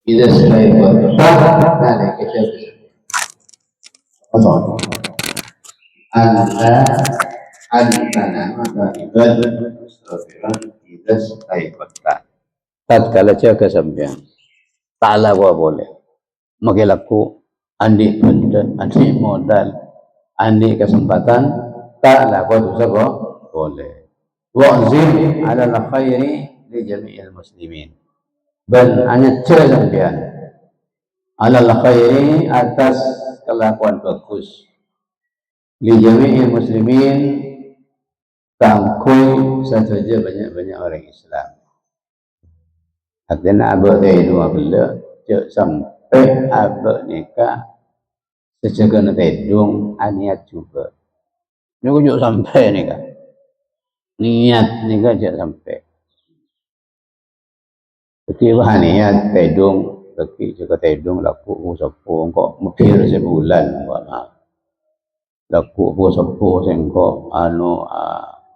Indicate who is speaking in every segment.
Speaker 1: إذا استيقظت ذلك شبه Allah anta nama ibad mustafiran idza staiqata tatkala jaga sampean ta'ala wa boleh magilaku andi modal andi kesempatan ta'ala wa dosa boleh wa'zim ala khairi li jami'il muslimin dan hanya sampean ala khairi atas kelakuan bagus li jami'il muslimin kangkui saja banyak-banyak orang Islam. Artinya abad dua belah cek sampai abad nikah sejaga tedung aniat juga. Ini kujuk sampai nikah. Niat nikah cek sampai. Ketiba niat tedung, bagi juga tedung laku sepuh kok mukir sebulan maaf. Laku sepuh sengkok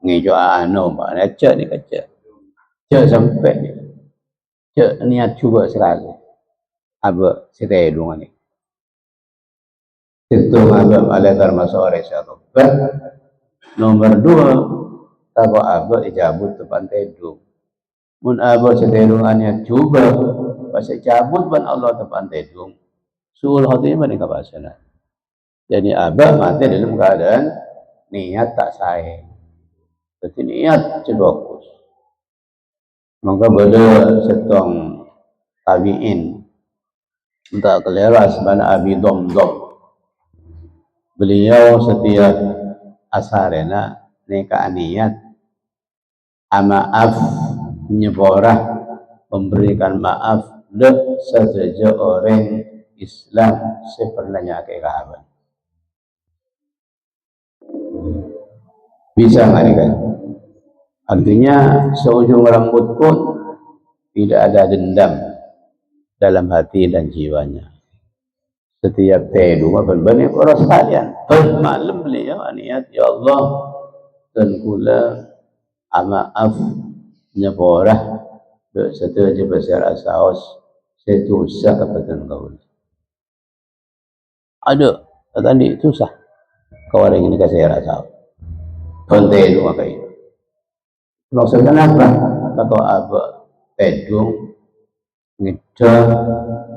Speaker 1: ngejo mbak necak ni kaca cek sampai cek niat juga sekali abah si tedung ni itu abah ada termasuk orang syarab nomor dua tahu abah ijabut depan tedung mun abah si tedung niat juga pas ijabut ban Allah depan tedung suul hati mana kapasana jadi abah mati dalam keadaan niat tak sahih. Jadi niat bagus. Maka beliau setong tabi'in entah keleras mana Abi Domdom. Beliau setiap asarena neka niat maaf nyeborah memberikan maaf le saja orang Islam sepernahnya kekahaban. Bisa nggak nih kan? Artinya seujung rambut pun tidak ada dendam dalam hati dan jiwanya. Setiap tedung berbanding orang sekalian. Malam beliau niat ya Allah dan kula maaf nyeborah satu je besar asaos setu usah kepada kau. Ada tadi susah kau orang ini kasih rasa. Konten itu apa itu? Maksudnya apa? Kata abah tedung ngedang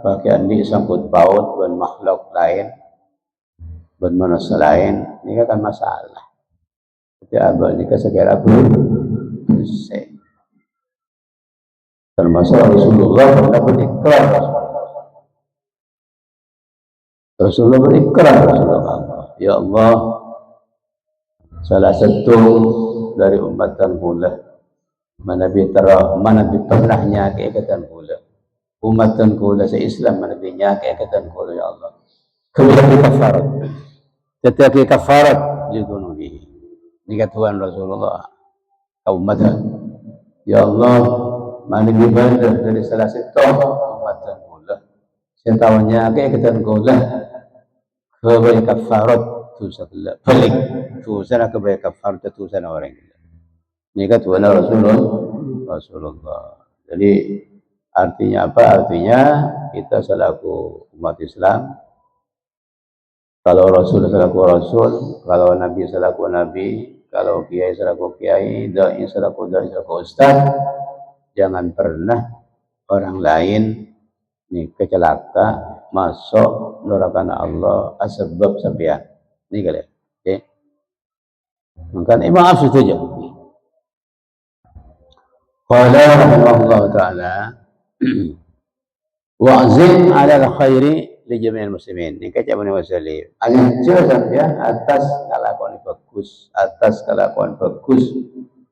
Speaker 1: bagian di sangkut paut dan makhluk lain dan manusia lain ini kan masalah. Jadi abah ini segera bersih. Termasuk Rasulullah pernah berikrar. Rasulullah berikrar ya Allah salah satu dari umat tengkulah mana pernahnya keikatan kula umat tengkulah se-Islam mana binya keikatan kula ya Allah kemudian kafarat tetapi kafarat lidunubi ini katuan Rasulullah umatnya ya Allah mana ibadah dari salah satu umat tengkulah setahunya keikatan kula kemudian kafarat dosa balik dosa kebaik kafar dosa orang ini kata Rasulullah. Jadi artinya apa? Artinya kita selaku umat Islam kalau Rasul selaku Rasul, kalau Nabi selaku Nabi, kalau Kiai selaku Kiai, Dai selaku Ustaz, jangan pernah orang lain nih kecelaka masuk neraka Allah asbab sampean. Ini kalian. Oke. Maka maaf saja. Qala rahimahullah ta'ala wa'zim ala al-khairi li jami'il muslimin. Ini kata Ibnu Wasallim. Anjur sampean atas kelakuan bagus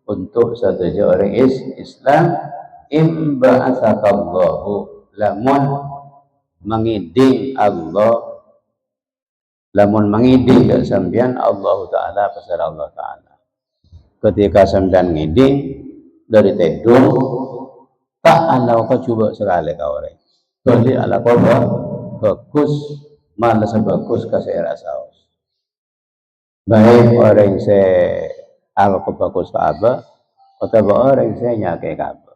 Speaker 1: untuk satu orang Islam imba'atsakallahu lamun mengiding Allah lamun mengiding ke sampean Allah Ta'ala pasal Allah Ta'ala ketika sampean ngiding dari tedung tak ala kau coba sekali kau orang jadi ala kau bagus mana sebagus kasih rasa baik orang saya ala kau bagus ke apa atau orang saya nyakai ke apa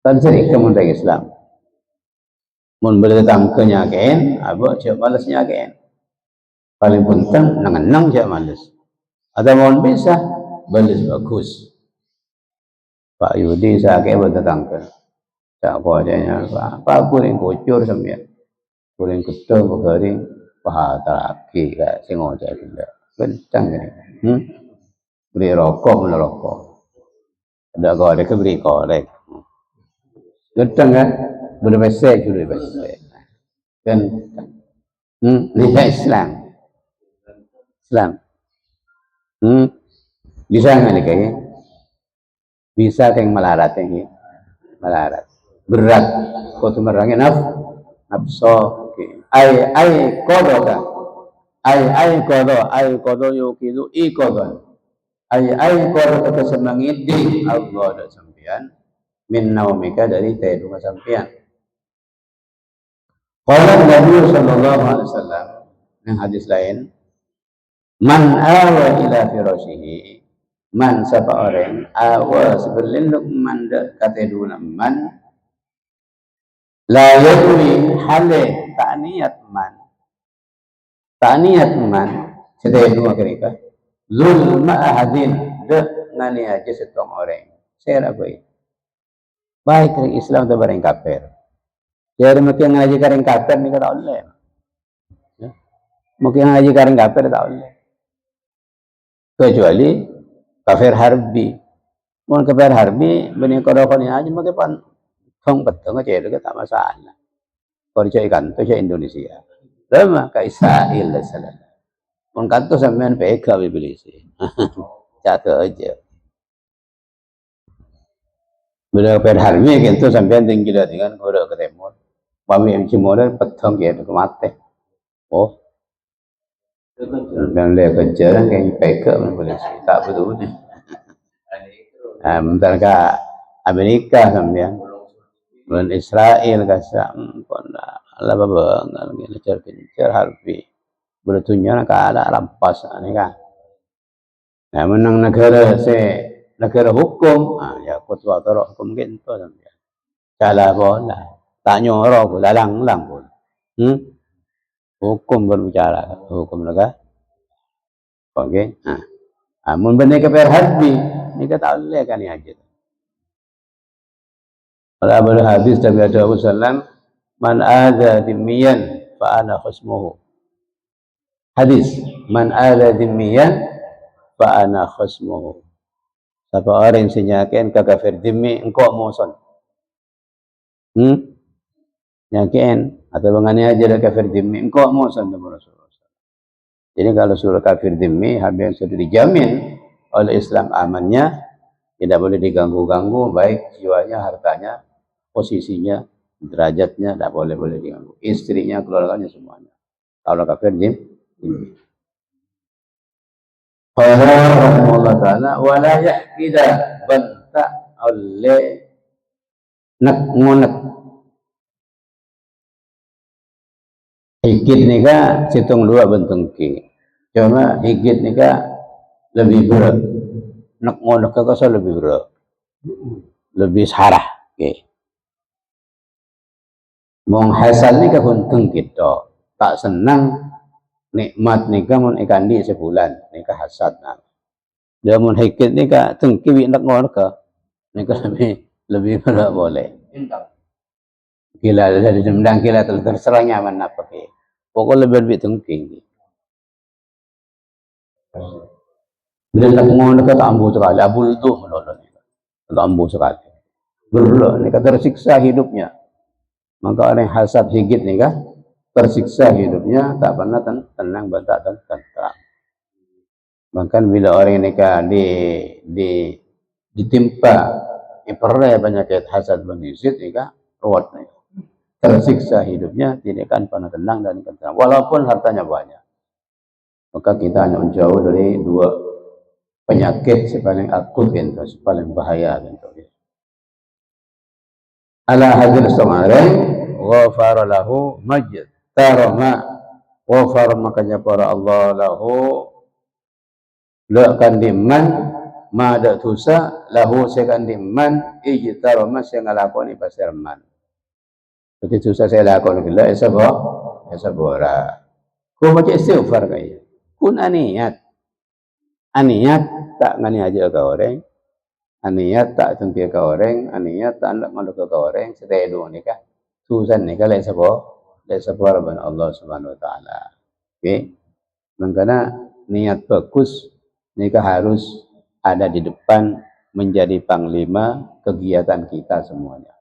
Speaker 1: kan sering kemudian Islam Mun bertetangga nyakein, abah cek males nyakein. Paling penting nang cek males. Ada mohon bisa balas bagus. Pak Yudi sakit bertetangga. Tak kodenya Pak kuring kucur sampean. Kuring ketul begaring paha lagi kayak sing ngoceh tidak. Kencang ini. Beri rokok merokok. Ada korek beri korek. Kencang kan? Berbesek dulu besek. Kan? Nilai Islam. Islam. Bisa nggak nih kayaknya? Bisa kayak melarat ini. Melarat. Berat. Kau tuh merangin nafsu. Ai kodo kan? Ai kodo yukidu I kodo. Ai kodo kata semangit di Allah ada sampian. Min naumika dari tidur sampian. Qala Nabi sallallahu alaihi wasallam yang hadis lain, man awa ila firashihi, man siapa orang awa seberlindung man kateduna man la yadwi hale ta'niyat man sedaya mereka zul ma'ahadin de ngani aja setong orang saya rabai baik dari Islam atau barang kafir. Jadi mungkin ngaji kareng kafir ni kata Allah. Ya. Mungkin ngaji kareng kafir tak boleh. Kecuali kafir harbi. Mun kafir harbi benih kodokon aja mungkin pan thong betul aja itu tak masalah. Kalau cek ikan tu cek Indonesia. Lama ke Israel lah salah. Mun kanto sampean peka iblis. Jatuh aja. Bila kafir harbi gitu sampean tinggi dah dengan kodok ketemu. Kami yang cimoran petang gitu mati. Oh, dan lihat kejaran kayak peka boleh tak betul ni. Bentar ke Amerika sampean, bulan Israel kasar pun Allah bapa ngalami cer harbi. Bertunya nak ada rampas ni kan. Nah menang negara hukum, ya ketua terok hukum gitu sampean. Salah bola. Tak nyorok pun, lalang pun. Hukum berbicara, hukum negara. Okey. Mun benih kafir harbi, ni kata Allah kan ni aja. Kalau boleh hadis dari Rasulullah sallam, man adza dhimmiyan fa ana khusmuhu. Hadis, man adza dhimmiyan fa ana khusmuhu. Siapa orang yang senyakin ke kafir dhimmi, engkau muson. Nyakin atau mengenai aja ada kafir dhimmi engkau muson sama Rasulullah. Jadi kalau surah kafir dhimmi habis sudah dijamin oleh Islam amannya, tidak boleh diganggu-ganggu baik jiwanya, hartanya, posisinya, derajatnya, tidak boleh diganggu. Istrinya, keluarganya semuanya. Kalau kafir dhimmi. Allah Ta'ala wala yahkida banta oleh nak ngonek. Hikit ni ka situng dua bentuk ki. Cuma hikit ni ka lebih berat. Nak ngonek ka kasar lebih berat. Lebih sarah. Okay. Mong hasal ni ka huntung kita. Tak senang nikmat ni ka mun ikan di sebulan. Ni ka hasad na. Dia mun hikit ni ka tengki nak ngonek ka. Ni ka lebih berat boleh. Kila dari jemdang kila terserah nyaman apa ke. Pokok lebih tengking. Bila nak ngono ka tambu sekali, abul tu menolong. Tambu sekali. Berlo ni ka tersiksa hidupnya. Maka orang hasad higit ni ka tersiksa hidupnya, tak pernah tenang, bentak dan tentram. Bahkan bila orang ni ka ditimpa perih penyakit hasad benisit ni ka ruwet ni. Tersiksa hidupnya, tidak akan pernah tenang dan tentram. Walaupun hartanya banyak. Maka kita hanya menjauh dari dua penyakit paling akut gitu, paling bahaya gitu. Ala hadir sangare ghafara lahu majd tarama ghafara makanya para Allah lahu lakan diman mada tusa lahu sekan diman ijtarama sing ngalakoni pasirman. Jadi susah saya lakon gila, esa bora. Ku baca istighfar kaya. Kun aniat tak ngani aja ke orang, aniat tak sempir ke orang, aniat tak nak malu ke orang, setelah ni kah. Susah ni kalau esa bora ban Allah Subhanahu Wa Taala. Oke, makanya niat bagus nikah harus ada di depan menjadi panglima kegiatan kita semuanya.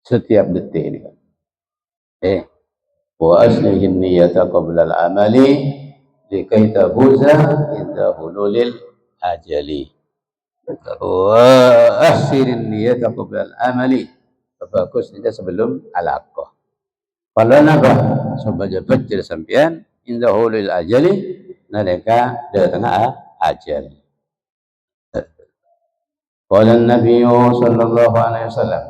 Speaker 1: Setiap detik ini kan. Wa aslihin niyata qabla al-amali likai tabuza inda hululil ajali. Wa aslihin niyata qabla al-amali. Bagus ni sebelum alaqah. Kalau nak sebagai baca sampian inda hulul ajali nalika datang ajal. Qala an-nabiy sallallahu alaihi wasallam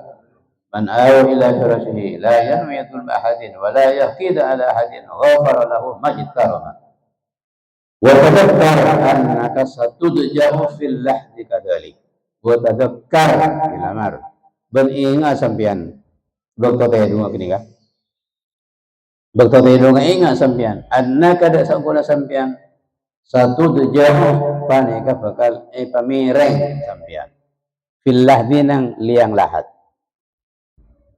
Speaker 1: man awa ila firashihi la yanwi dhulma ahadin wa la yaqid ala ahadin ghafara lahu majtarama wa tadhakkar annaka satudja'u fil lahdi kadhalik wa tadhakkar ilamar ben ingat sampean bakto tayo dunga kini ka bakto tayo dunga ingat sampean annaka dak sangkuna sampean satudja'u panika bakal pamireng sampean fil lahdi nang liang lahat.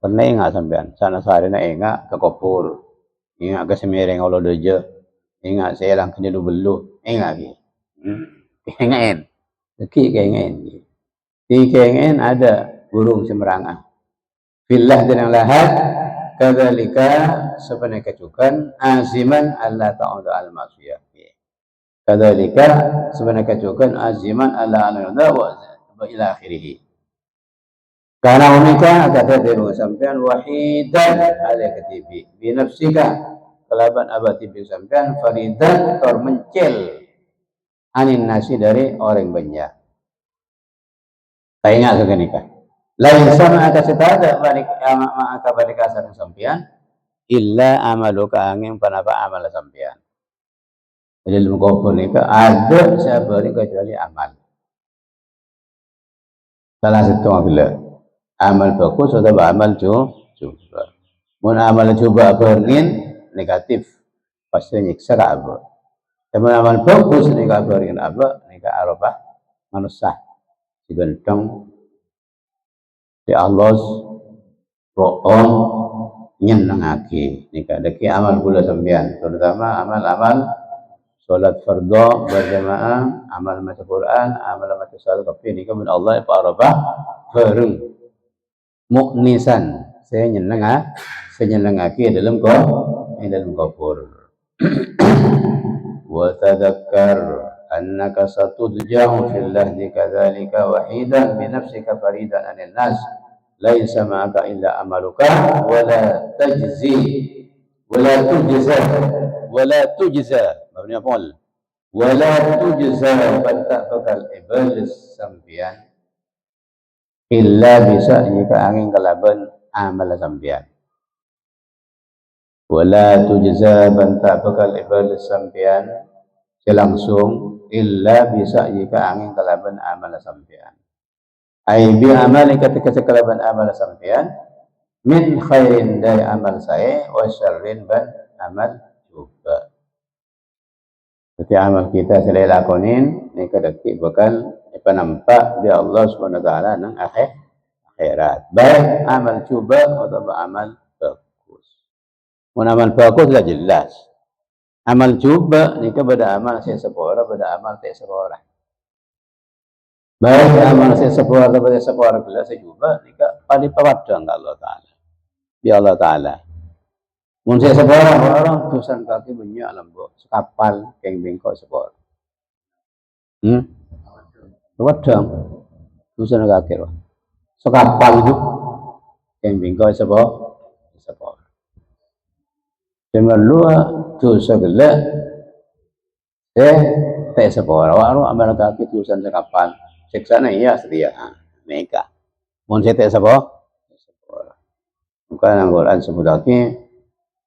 Speaker 1: Pernah ingat sampean, sana sehari na ingat ke kopur, ingat ke semereng Allah dojo, ingat saya lang kena belu, ingat ki, kengen, ki kengen, ada burung semerangah, filah dan lahat, kadzalika sebenarnya kecukan aziman Allah ta'ala al-masiyah, kadzalika sebenarnya kecukan aziman Allah wa ila akhirih. Karena unika kata dia sampean wahidan ala ketibi binafsika kelaban abati bi sampean faridan tor mencel anin nasi dari orang banyak. Tanya ke nikah. Lain sama akan setada balik akan balik asar sampean illa amaluka angin panapa amal sampean. Jadi lumkopun nikah ada sabari kecuali amal. Salah satu apabila amal bagus atau amal coba. Mun amal coba beringin negatif, pasti nyiksa apa. Tapi amal bagus nika beringin apa, nika arafah manusia. Diganteng di Allah roon nyenengake nika deki amal kula sampean, terutama amal-amal salat fardhu berjamaah, amal maca Quran, amal maca salat tapi nika min Allah pa arafah bareng muknisan saya nyenengake dalam kubur wa tadhakkar annaka satudja'u fil lahdi kadzalika wahidan bi nafsika faridan anil nas laisa ma'aka illa amaluka wala tujza mabni afal wala tujza banta bakal iblis sampian illa bisa jika angin kalaban amal sampean. Wala tujza banta bakal ibal sampean selangsung illa bisa jika angin kalaban amal sampean. Ai bi amali ketika sekalaban amal sampean min khairin dari amal saya wa syarrin ban amal juga. Setiap amal kita saya lakonin ni kedekik bakal nampak di Allah Subhanahu wa taala nang akhirat. Baik amal coba atau amal bagus. Mun amal bagus sudah jelas. Amal coba ni kepada amal saya sepora pada amal tak sepora. Baik amal saya sepora pada sepora bila saya coba ni pada pawadang Allah taala. Di Allah taala. Mun saya sepora orang tusan kaki banyak lembok sekapal keng bengkok sepora. Wadang tusan kaki roh. Sekapal itu yang bingkai sepor dengan luar dosa gelap tak sepor waru amal kaki tulisan sekapal siksa iya setia mereka mun saya tak sepor bukan Al-Quran sebut lagi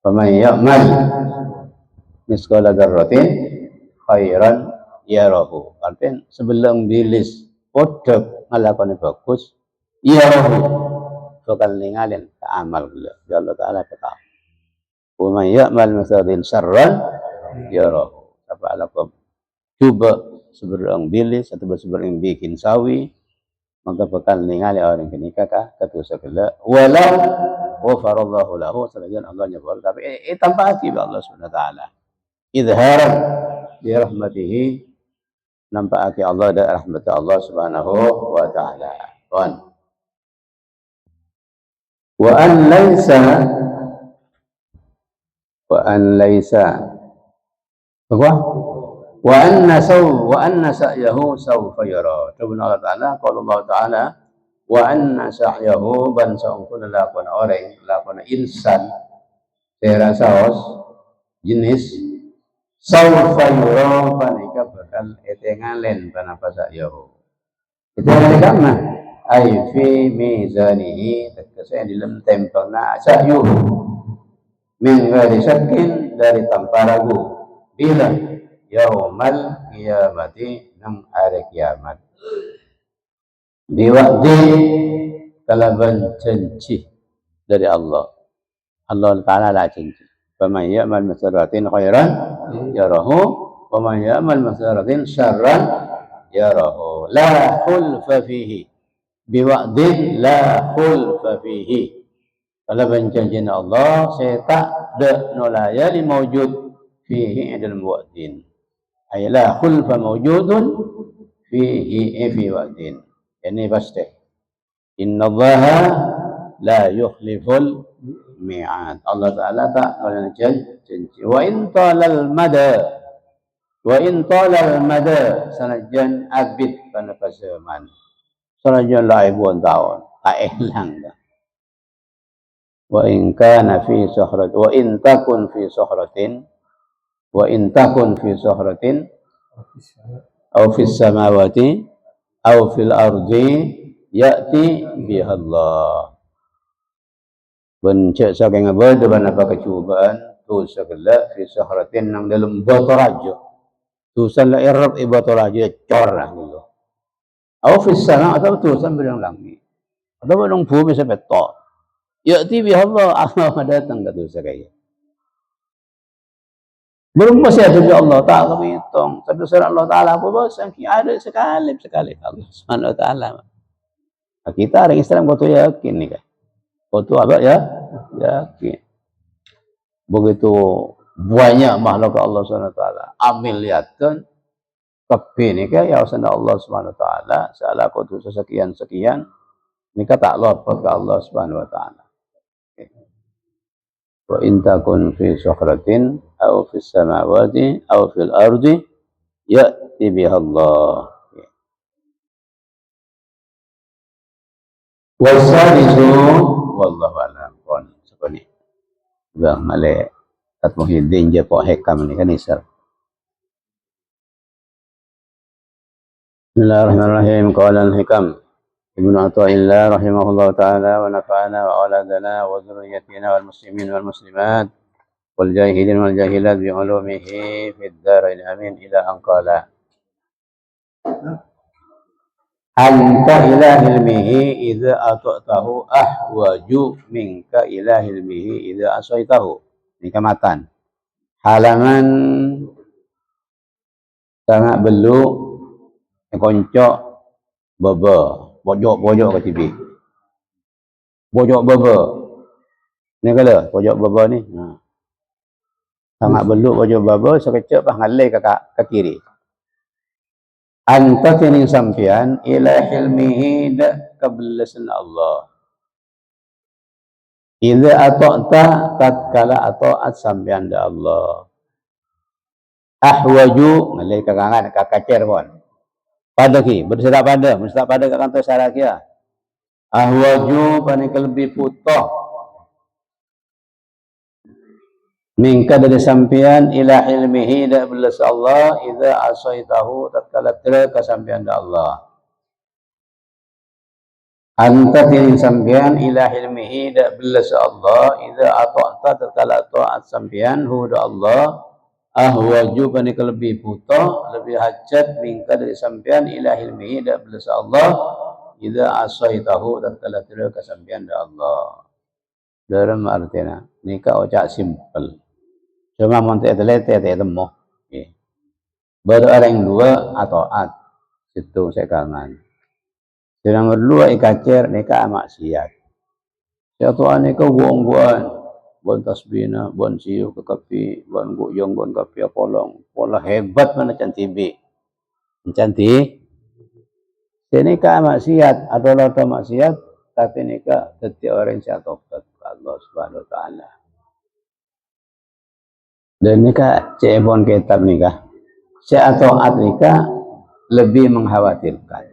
Speaker 1: faman ya'mal misqala dzarratin khairan yarahu artinya sebelum dilis podok ngalakan bagus yarahu bakal ningalin amal gula. Allah Taala kata. Wa may ya'mal mithqala syarran yarahu. Apa alakum cuba seberang bilis atau seberang bikin sawi maka bakal ningali orang kini kakak kata segala walau ghafarallahu lahu selajan Allah nyebut tapi tanpa hati Allah Subhanahu wa taala izharan bi rahmatihi nampak Allah dan rahmat Allah Subhanahu wa taala. Wa an laisa apa wa anna sa'yahu sawfa yara. Allah Taala qala Allah Taala wa anna sa'yahu ban sa'un lakon orang lakon insan terasaos jenis sawfa yara panika bakal etengalen panapa sa'yahu. Itu kama ai fi mizanihi tekase di dalam tempelna sa'yuhu min ghairi syakkin dari tanpa ragu bila yaumal kiamati nang hari kiamat biwakti kalaban janji dari Allah Ta'ala lah janji faman ya'mal mithqalatin khairan yarahu wa man ya'mal mithqalatin syarran yarahu la khulfa fihi biwakti la khulfa fihi kalaban janji Allah saya tak ada nolaya li mawjud fihi dalam waqtin ay la khulfa mawjudun fihi fi waqtin ini pasti innallaha la yukhliful mi'ad Allah Ta'ala tak nolak janji wa in talal mada sanajan abid pada pasaman sanajan la ribuan tahun tak hilang dah wa in kana fi sahrat wa in takun fi sahratin wa in takun fi sahratin aw fis samawati aw fil ardi ya'ti biha Allah. Bencak saking apa depan apa kecubaan tu segala fi sahratin nang dalam botol aja. Tu sala irab botol aja corah gitu. Aw fis sama atau tulisan bilang langit. Atau bilang bumi sampai tok. Ya'ti biha Allah datang ke tu sekali. Belum masih ada Allah tak kami hitung. Tapi surah Allah Ta'ala apa bos? Ada sekali Allah Subhanahu Wa Ta'ala. Kita orang Islam kau tu yakin nih kan? Kau tu apa ya? Yakin. Begitu banyak makhluk Allah Subhanahu Wa Ta'ala. Ambil lihatkan tapi ni kan ya Allah Subhanahu Wa Ta'ala. Salah kau tu sekian. Ni kata Allah ke Allah Subhanahu Wa Ta'ala. Wa in takun fi sakhratin aw fis samawati aw fil ardi ya'ti biha Allah. Wasalisu wallahu a'lam. Kon seperti bang male Tat Muhyiddin je pok hekam ni kan isar. Bismillahirrahmanirrahim. Qala al-hikam Ibnu Athaillah rahimahullah ta'ala wa nafa'ana wa auladana wa dzurriyyatina wal muslimin wal muslimat wal jahilin wal jahilat bi ulumihi fid dharain amin ila an qala anta ila ilmihi idza ata'tahu ahwaju minka ila ilmihi idza asaitahu. Ini kamatan halaman sangat beluk koncok baba pojok ke TV. Pojok baba. Ni kala pojok baba ni. Sangat beluk pojok baba sekecap pas ngalai ke kiri. Anta kini sampian ila hilmihi da kablasan Allah. Idza ata'ta tatkala ata'at sampian da Allah. Ahwaju ngalai ke kangan ke kacer pun. Pada ki, bersedak pada kat kantor syarah kia. Ahwaju panik lebih putih. Mingka dari sampian ila ilmihi da belas Allah idza asaitahu tatkala tera kasampian da Allah. Anta tin sampian ila ilmihi da belas Allah idza ata'ta tatkala ta'at sampian hu da Allah. Ahwaju panik lebih buta lebih hajat mingka dari sampean ila ilmihi da belas Allah idza asaitahu tatkala tira kasampian da Allah. Dalam artinya nikah ocak simple. Cuma monte telete te temo. Nggih. Orang dua ataat situ sekangan. Yang kedua ikacer nikah maksiat. Satu nikah buang-buang, buang tasbina, buang siu ke kapi, buang guyong, buang kapi apolong. Pola hebat mana cantibi. Cantik. Nikah maksiat adalah maksiat, tapi nikah setiap orang yang tobat Allah Subhanahu wa taala. Dan nikah cebon kitab nikah. Taat nikah lebih mengkhawatirkan.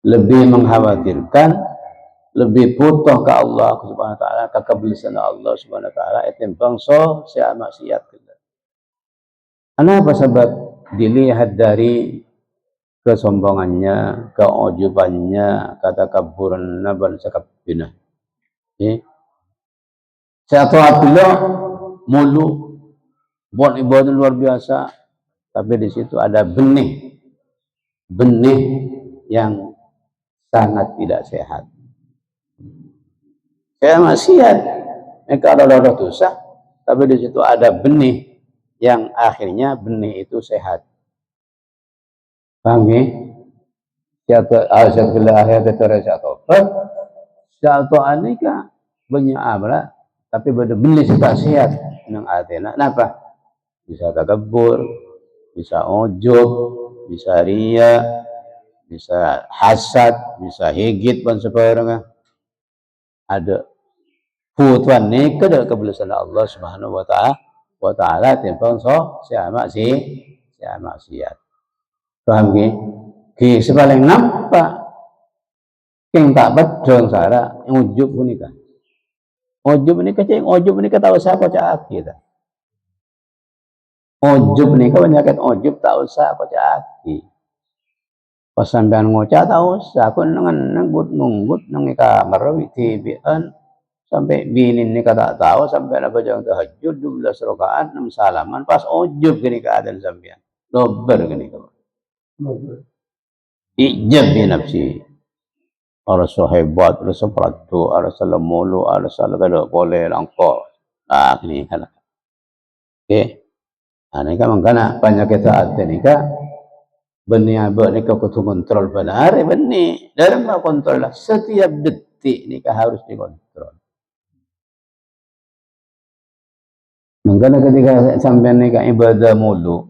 Speaker 1: Lebih mengkhawatirkan, lebih butuh ke Allah Subhanahu wa taala, ke kebesaran Allah Subhanahu wa taala etimbang so sia maksiat kita. Kenapa? Sebab dilihat dari kesombongannya, keujubannya, ketakabburannya, dan sekabina. Saya taat beliau mulu buat ibadah luar biasa, tapi di situ ada benih yang sangat tidak sehat. Saya maksiat, mereka ada dosa, tapi di situ ada benih yang akhirnya benih itu sehat. Paham ya? Satu anika banyak amra, tapi pada benih tidak sehat nang atena. Kenapa? Bisa takabur, bisa ujub, bisa ria, bisa hasad, bisa higit dan sebagainya. Ada putuan ni kada kebelusan Allah Subhanahu wa taala tempang so siapa maksiat. Paham ke? Ki sepaling nampak king tak bedong sara ujub punika. Ujub ni kecing ujub ni tahu siapa cak kita. Ujub ni penyakit ujub tak usah apa cak. Pas sampean ngocak tahu usah aku nunggut nang kamar witibian sampai bilin ni kata tahu sampai ada bajang tahajud 12 rakaat 6 salaman pas ujub gini keadaan sampean. Dober gini kau. Ijab bi nafsi. Arasa hebat, arasa pratu, arasa lemulu, arasa kada boleh langko. Ah gini kan. Okey. Ini kan mangkana penyakit saat ini kan benih abad ni kau kontrol benar benih dalam kontrol lah setiap detik ni harus dikontrol. Mangkana ketika sampai ni ibadah mulu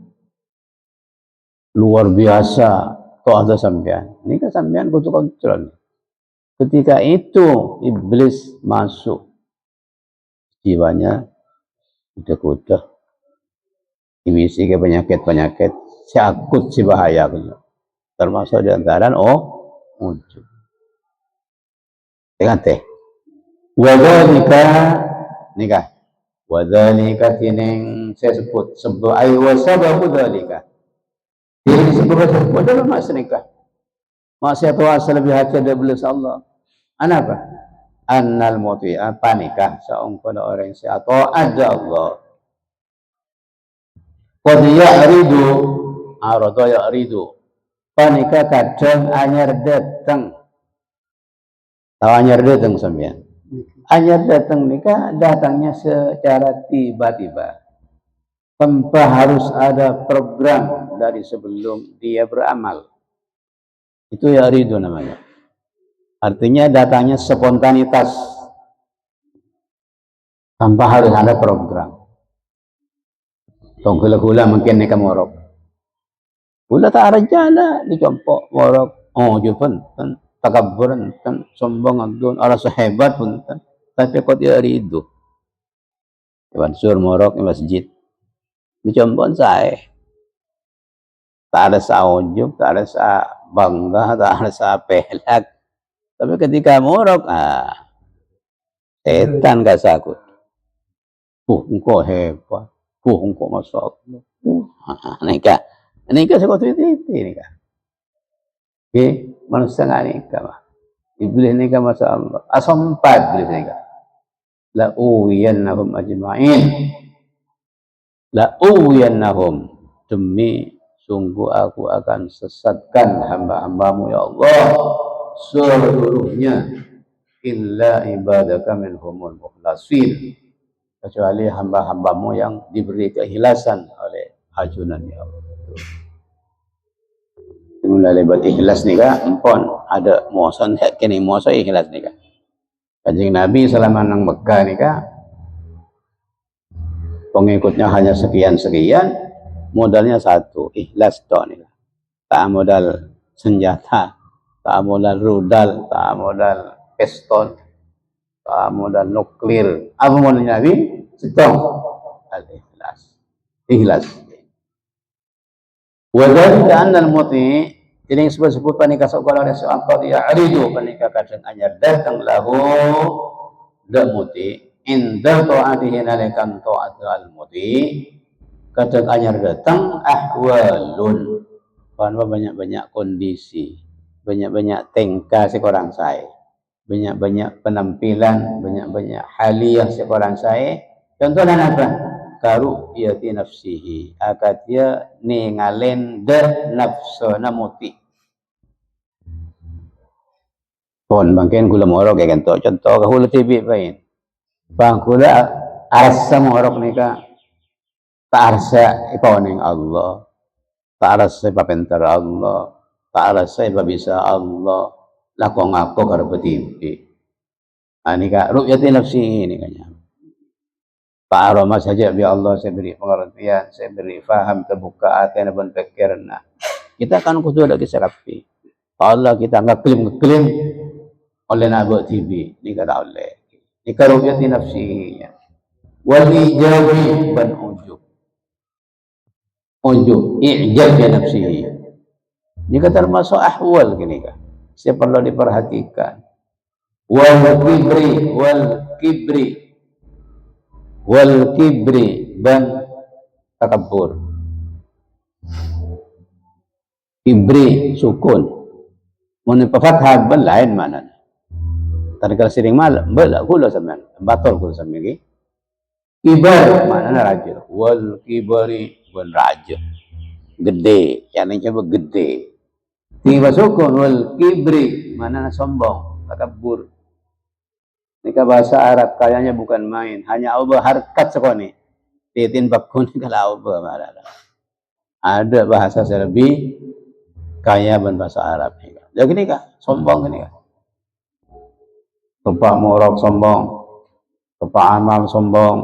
Speaker 1: luar biasa kau ada sampean. Ni kan sampean kudu kontrol. Ketika itu iblis masuk jiwanya udah dimisi ke penyakit sakut si bahaya termasuk di antara ujub. Dengan teh. Wadzalika nikah. Wadzalika tining saya sebut ay wasababu dzalika. Jadi disebut adalah mas nikah. Maksiat wasa lebih hati dari belas Allah. Apa? Annal muti'a panikah seongkol orang yang atau ada Allah. Qad ya'ridu arada ya'ridu. Panikah kadang anyar datang. Tahu anyar datang sampean. Anyar datang nikah datangnya secara tiba-tiba. Tanpa harus ada program dari sebelum dia beramal. Itu ya'ridu namanya. Artinya datangnya spontanitas tanpa harus ada program. Gula-gula mungkin ni kamorok. Gula tak ada jala dicompok morok. Oh jupan takabburan kan sombong agun ala sehebat pun tapi kau tidak ridho. Iwan sur morok di masjid dicompok saya. Tak ada saujub, tak ada sa bangga, tak ada sa pelak. Tapi ketika morok, setan gak sakut. Engkau hebat. Engkau masuk. Nikah sekutu itu nikah. Oke, manusia nggak nikah mah. Iblis nikah masa Allah. Asal 4 iblis nikah. La uwiyannahum ajma'in. La uwiyannahum. Demi sungguh aku akan sesatkan hamba-hambamu ya Allah seluruhnya illa ibadaka minhumul mukhlasin, kecuali hamba-hambamu yang diberi keikhlasan oleh ajunan ya Allah. Mulai lebat ikhlas ni kah, empon ada muasan kini muasa ikhlas ni kah. Kanjeng Nabi selama nang Mekah ni kah, pengikutnya hanya sekian-sekian, modalnya satu, ikhlas toh ni. Tak modal senjata, tak modal rudal, tak modal piston, tak modal nuklir. Apa modalnya Nabi? Setong. Al-ikhlas. Ikhlas. Wadhalika annal muti, jadi sebut-sebut panika sekolah oleh seorang qad ya'ridu panika kadang anyar datang lahu dak muti inda ta'atihi nalikan ta'at al-muti kadang anyar datang ahwalun, karena banyak-banyak kondisi, banyak-banyak tingkah seorang saya, banyak-banyak penampilan, banyak-banyak haliah seorang saya. Contohnya apa? Karu'yati nafsihi, akad dia ningalen de nafsona muti. Pon bangken gula morok ya kan, contoh kahula TV pain. Bang gula arsa morok nika, tak arsa ipawaning Allah, tak arsa ipapentar Allah, tak arsa ipabisa Allah, lakong ako karapa TV. Nika ru'yati nafsihi ini kanya. Pak Aroma saja biar Allah saya beri pengertian, saya beri faham, terbuka hati dan pikiran. Kita akan kudu lagi serapi. Allah kita ngeklaim oleh Nabi TV, ini kata oleh. Ini karunyati nafsinya. Wal ijabi ban ujub. Ujub, ijab ya nafsihi. Ini kata termasuk ahwal gini kan. Saya perlu diperhatikan. Wal kibri dan takabur. Kibri sukun, mun fathah ban lain mana. Tadikal sering mal bela kula sampean, batal kula sampean iki. Kibar mana raja, wal kibari wal raja. Gede, yang ini coba gede. Tiba sukun wal kibri mana sombong, takabur. Nika bahasa Arab kayaknya bukan main, hanya Allah harkat sekoni. Titin bakun kalau Allah ada bahasa lebih kaya bahasa Arab. Jadi ini kah sombong ini kah? Kepak morok sombong, kepak amal sombong.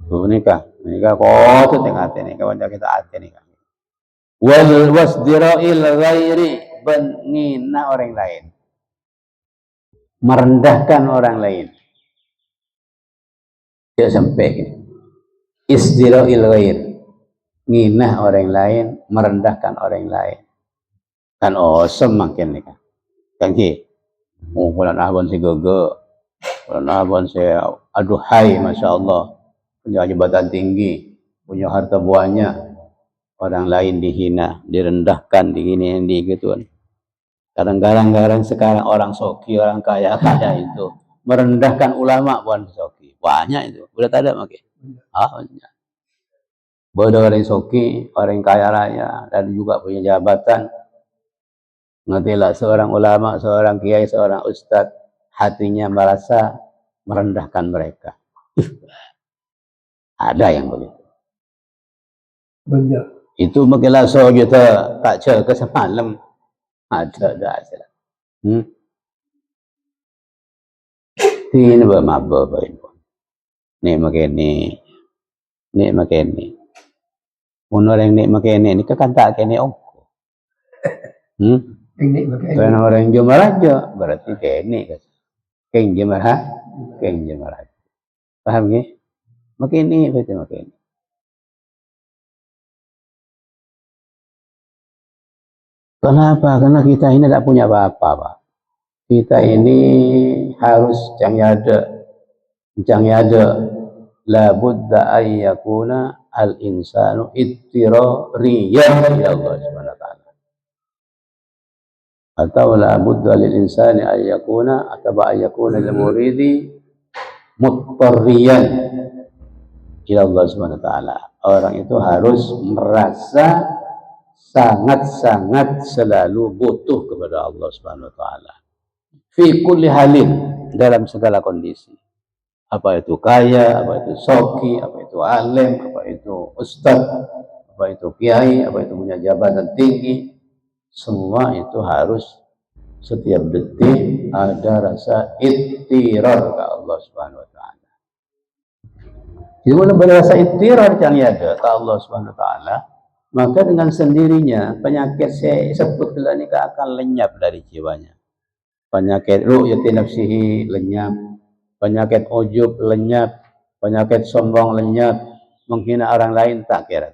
Speaker 1: Ini kah kau tu tengah hati ni, kawan kita hati ni kah. Wal wasdira'il ghairi, benghina orang lain, merendahkan orang lain. Dia sampai ini. Isdira'il ghair, nginah orang lain, merendahkan orang lain. Kan semakin ni kan. Kan ki. Bulan abon si gogo. Bulan abon si aduhai, masya-Allah. Punya jabatan tinggi, punya harta banyak. Orang lain dihina, direndahkan, diginiin, digituan. Kadang-kadang sekarang orang soki, orang kaya itu merendahkan ulama bukan soki. Banyak itu. Udah tak ada makin. Banyak. Bodoh orang soki, orang kaya raya, dan juga punya jabatan. Ngertilah seorang ulama, seorang kiai, seorang ustadz, hatinya merasa merendahkan mereka. Ada yang begitu. Banyak. Itu makilah so kita tak cek ke semalam. Ada aja. Ini bermabuk ini. Ni makin ni. Orang ni makin ni kan tak kene ongko. Karena orang Jumaraja berarti kene kan. Keng Jumaraja. Paham ni? Makin ni berarti makin ni. Kenapa? Karena kita ini tidak punya apa-apa, Pak. Kita ini harus jangan ada la budda ay yakuna al insanu ittirariyan ila Allah Subhanahu wa taala. Atau la budda lil insani ay yakuna lil muridi muttarriyan ila Allah Subhanahu wa taala. Orang itu harus merasa sangat-sangat selalu butuh kepada Allah Subhanahu wa taala. Fi kulli halin, dalam segala kondisi. Apa itu kaya, apa itu soki, apa itu alim, apa itu ustaz, apa itu kiai, apa itu punya jabatan tinggi, semua itu harus setiap detik ada rasa ittirar ke Allah Subhanahu wa taala. Jadi kalau berasa ittirar yang ada ke Allah Subhanahu wa taala, maka dengan sendirinya penyakit saya sebut ini akan lenyap dari jiwanya. Penyakit ru'yati nafsihi lenyap, penyakit ujub lenyap, penyakit sombong lenyap, menghina orang lain tak kira.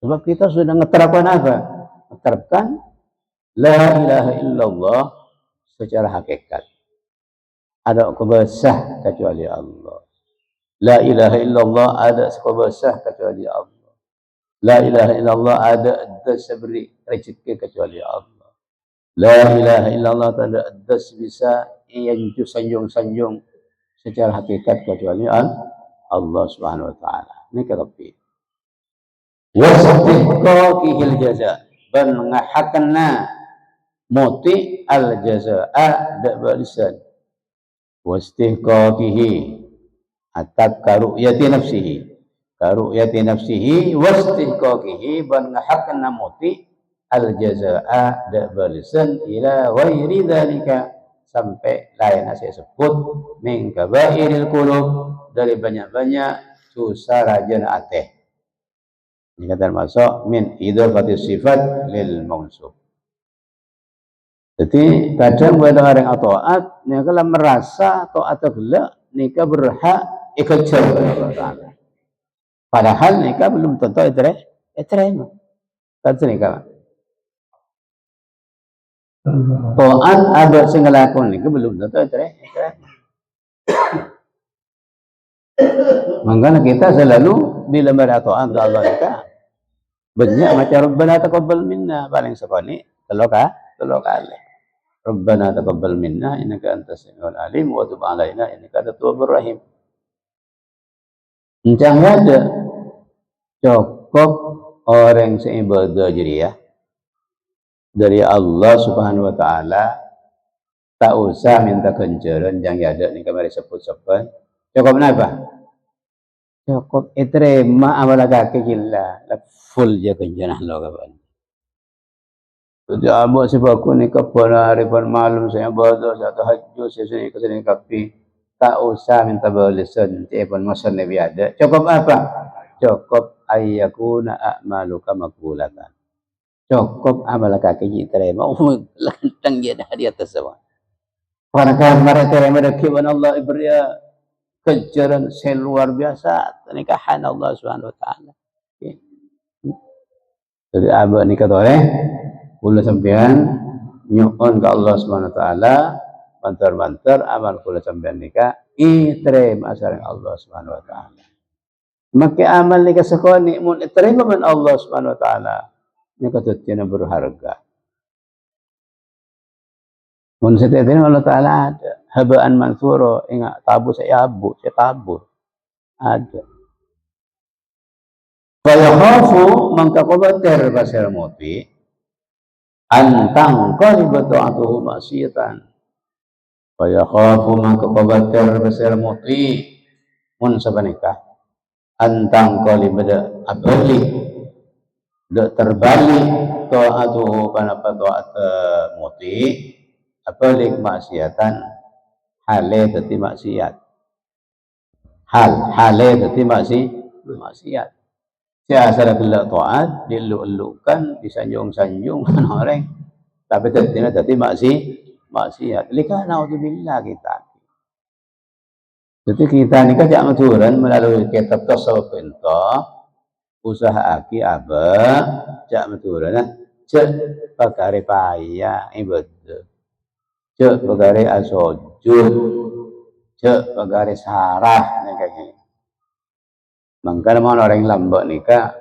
Speaker 1: Sebab kita sudah ngeterapkan apa? Ngeterapkan la ilaha illallah secara hakikat. Ada kubasah kecuali Allah. La ilaha illallah ada kubasah kecuali Allah. La ilaha illallah ada sabri rezeki kecuali Allah. La ilaha illallah tak ada bisa yang sanjung-sanjung secara hakikat kecuali Allah Subhanahu wa taala. Ini kelebihan. Wasfiqaqihil jaza ban ngahakna muti al jazaa da balisan. Wastiqaqihi atak karuyati nafsihi. Karuyati nafsihi wastiqaqihi ban ngahakna muti al jazaa da balisan ila ghairi dzalika sampai lain saya sebut min kabairil qulub dari banyak-banyak dosa rajana ateh. Ini kata termasuk min idhafati sifat lil mausuf. Jadi kadang pada orang taat ni kalau merasa taat gelak nika berhak ikut Allah Taala. Padahal nika belum tentu terima. Kata nika taat ada sing nglakon nika belum tentu terima. Makanya kita selalu bila berdoa ke Allah kita banyak macam Rabbana taqabbal minna paling sekali telok kali. Rabbana taqabbal minna innaka antas samiul alim wa tub alaina innaka antat tawwabur rahim. Encang ada cukup orang seibadah jeriah dari Allah Subhanahu wa taala tak usah minta kencaran yang ada ni kemarin sebut-sebut. Cukup kenapa? Cukup terima amal kaki gila full je kencaran lo kawan. Jadi abang sebab aku ni kapan hari pan malam saya baca saya tahajud saya sini ke sini kapi tak usah minta balasan pun masa Nabi ada. Cukup apa? Cukup ayyakuna a'maluka maqbulatan. Cukup amal kaki terima. Lantang dia dah di atas semua. Karena mereka terima dari Allah ibria kejaran luar biasa nikahan Allah Subhanahu wa taala. Jadi abang ni kata oleh kula sampean nyuwun ke Allah Subhanahu wa taala bantar-bantar amal kula sampean nika terima sareng Allah Subhanahu wa taala. Maka amal nika sakoni mun terima man Allah Subhanahu wa taala nika tutuna berharga. Mun seterima Allah taala ada habaan mansura ingat tabu saya tabur ada. Fa khafu man kaqabatir basir muti antang qalbu ta'atuhu maksiatan fa yakhafu man qabatar basir muti mun sabanika antang qalbu abali dak terbalik ta'atuhu kana ta'at muti abalik maksiatan hale dadi maksiat hale dadi maksiat Siasa gelak taat, dieluk-elukkan, disanjung-sanjung orang, tapi ternyata tadi maksiat. Lika naudzubillah kita. Jadi kita ni kan jak maturan melalui kitab tasawuf entah usaha aki aba jak maturan cek pagare paya ibadah. Cek pagare asojud. Cek pagare sarah kayak gini. Maka orang lambat nikah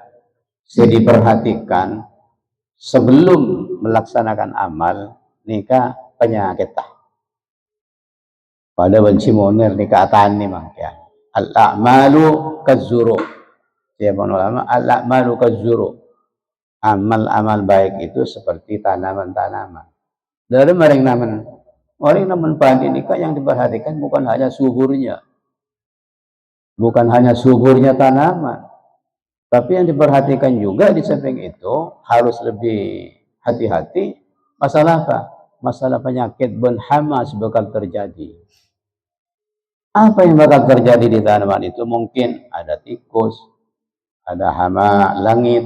Speaker 1: saya diperhatikan sebelum melaksanakan amal nikah penyakit pada benci moner nikah tani makanya al-a'malu kazzuru siapa ulama al-a'malu kazzuru amal-amal baik itu seperti tanaman-tanaman. Dari maring naman padi ini kan yang diperhatikan bukan hanya suburnya tanaman, tapi yang diperhatikan juga di samping itu harus lebih hati-hati masalah apa? Masalah penyakit hama bakal terjadi. Apa yang bakal terjadi di tanaman itu? Mungkin ada tikus, ada hama langit,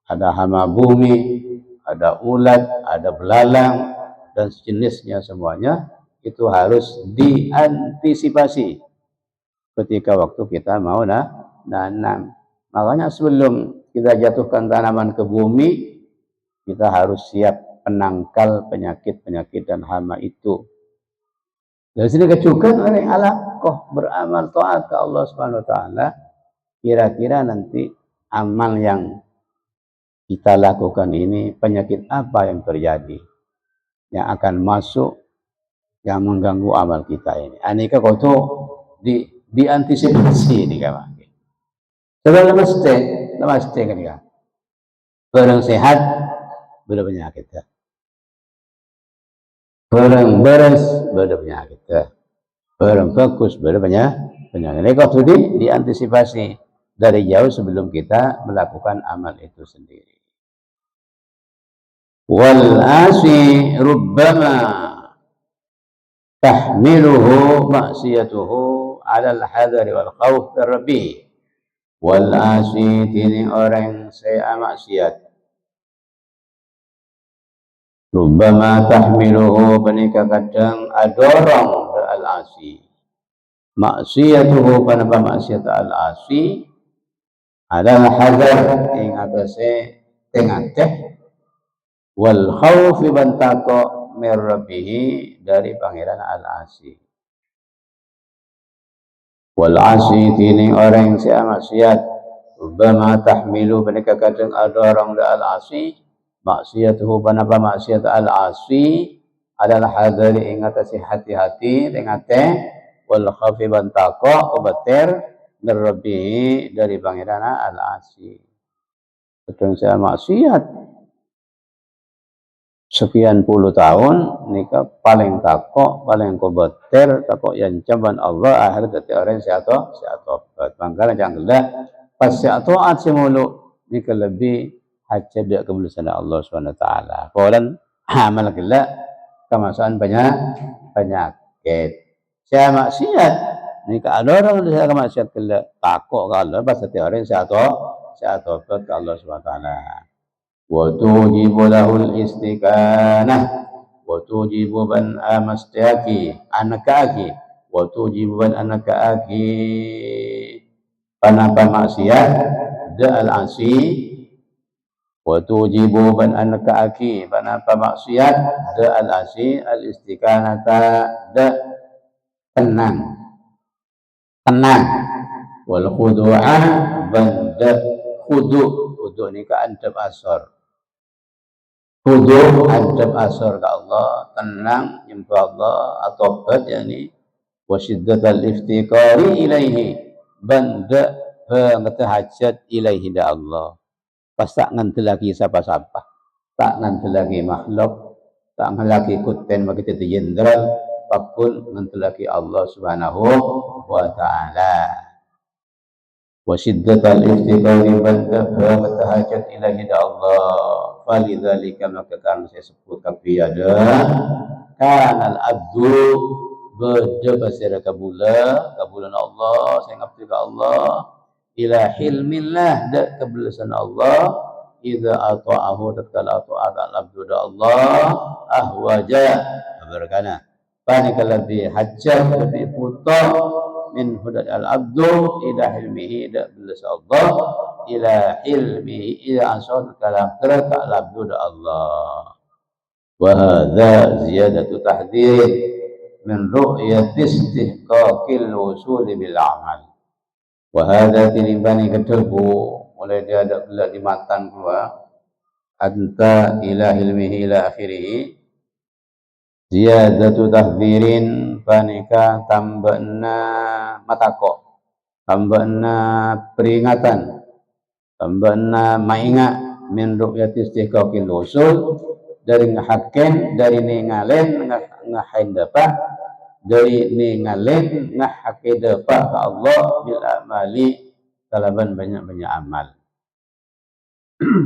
Speaker 1: ada hama bumi, ada ulat, ada belalang, dan sejenisnya semuanya itu harus diantisipasi ketika waktu kita mau nanam. Makanya sebelum kita jatuhkan tanaman ke bumi, kita harus siap penangkal penyakit-penyakit dan hama itu. Dari sini kecukupan oleh alakoh beramal taat ke Allah Subhanahu Wa Taala. Kira-kira nanti amal yang kita lakukan ini penyakit apa yang terjadi, yang akan masuk, yang mengganggu amal kita ini. Anika kau tu diantisipasi ni kan. Sebab namaste kan ya. Orang sehat beda penyakit ya. Orang beres beda penyakit ya. Orang fokus beda penyakit. Ini kau tu diantisipasi dari jauh sebelum kita melakukan amal itu sendiri. Wal asi rubbama tahmiluhu maksiyatuhu ala al-hadari wal khawf rabbih. Wal asi tini orang saya maksiat. Rubbama tahmiluhu benika kadang adorong al-asi. Maksiyatuhu panapa maksiat al-asi adalah hadar ing atase tengateh wal khawfi bantako mirrabihi dari pangeran al-asi. Wal asi tini orang si maksiat rubbama tahmilu benika kadang adorong al-asi maksiatuhu panapa maksiat al-asi adalah hadari ing atase hati-hati tengate wal khawfi bantako obater mirrabihi dari pangeran al-asi. Kadang saya maksiat sekian puluh tahun nika paling takok paling kobeter takok yang caban Allah akhir dadi orang seato mangkana janglah pas taat semulu nika lebih hajat dia kebelusan Allah Subhanahu wa taala. Kolan amal gila kemasan penyakit. Saya maksiat nika ada orang saya maksiat gila takok ke Allah pas dadi orang seato ke Allah Subhanahu wa taala. Wa tujibu lahul istiqanah wa tujibu ban amastaki anakaki wa tujibu ban anakaki panapa maksiat da al-asi wa tujibu ban anakaki panapa maksiat da al-asi al-istiqanata da tenang wal khudu'ah ban da khudu' ni ka adab asar. Khudu' adab asar ke Allah, tenang nyembah Allah atau yakni wasyiddatal iftiqari ilaihi banda banget hajat ilaihi da Allah. Pas tak nganti lagi siapa-siapa, tak nganti lagi makhluk, tak nganti lagi kuten bagi titi jenderal, apapun nganti lagi Allah Subhanahu wa taala. Wasyiddatal iftiqari banda banget hajat ilaihi da Allah. Falidzalika maka kan saya sebut kabiyada kanal abdu berdebasir kabulan Allah saya ngabdi ke Allah ila hilmillah da kebelasan Allah idza ata'ahu tatkala ata'at al-abdu da Allah ahwaja berkana panika lebih hajjah lebih putar min hudad al-abdu ila hilmihi da belas Allah ila ilmihi ila asal kalam terka al-abdu da Allah wa hadza ziyadatu tahdhir min ru'yati istihqaqil wusul bil amal wa hadza tinimbani kedebu mulai dia ada pula di matan keluar anta ila ilmihi ila akhirih ziyadatu tahdhirin panika tambahna matako tambahna peringatan tambahna maingat min ru'yati istihqaqil usul, dari ngahaken, dari ningalen ngahain dapat, dari ningalen ngahake dapat ke Allah bil amali kalaban banyak-banyak amal.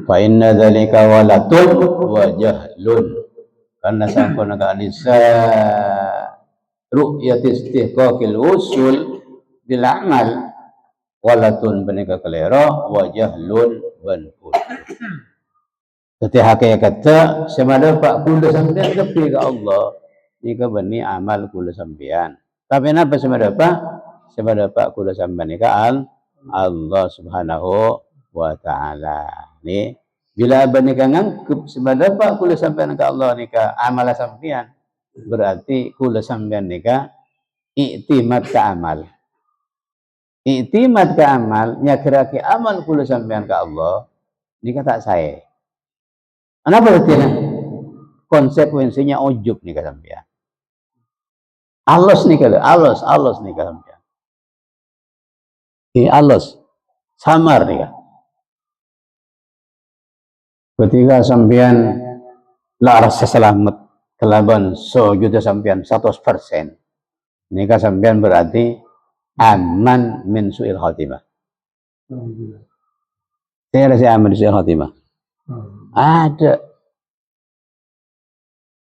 Speaker 1: Fa inna dzalika walatun wa jahlun, karena sangkon ka anisa ru'yati istihqaqil usul bil amal walatun benika kelera wa jahlun ban pun. Setiap hakikat semada pak kula sampean kepi ke Allah jika bani amal kula sampean. Tapi napa semada pak? Semada pak kula sampean nika Allah Subhanahu wa taala. Ni bila bani ngangkup semada pak kula sampean ke Allah nika amal sampean, berarti kula sampean nika iktimat ke amal. Iktimat ke amal nyakirake amal kula sampean ke Allah nika tak saya. Kenapa artinya? Konsekuensinya ujub nih kata sampean. Alos nih kalau alos nih kata sampean. Alos samar nih. Ketika sampean laras selamat kelaban juta sampean 100%. Nika sampean berarti aman min su'il khatimah. Saya rasa aman min su'il khatimah. Ada.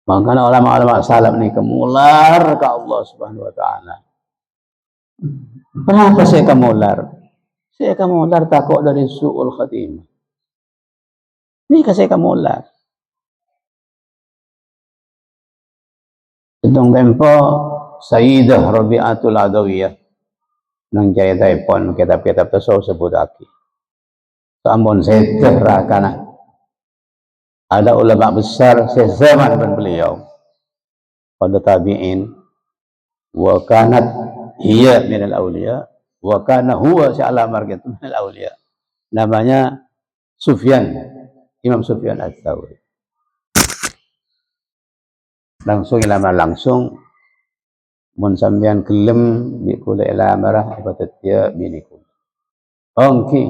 Speaker 1: Makanya ulama-ulama salaf ini kemular ke Allah Subhanahu wa taala. Kenapa saya kemular? Saya kemular takut dari su'ul khatimah. Ini saya kemular. Hitung tempo Sayyidah Rabi'atul Adawiyah nang jaya telepon kitab-kitab tasawuf sebut aki. Sampun saya terrakana. Ada ulama besar sezaman dengan beliau pada tabi'in, wa kanat hiya minal awliya wa kana huwa sya'ala margatu minal awliya. Namanya Sufyan, Imam Sufyan Ats-Tsauri. Langsung ilama langsung mun sampeyan gelem bi kula ilamarah ibadat ya binikum. Ongki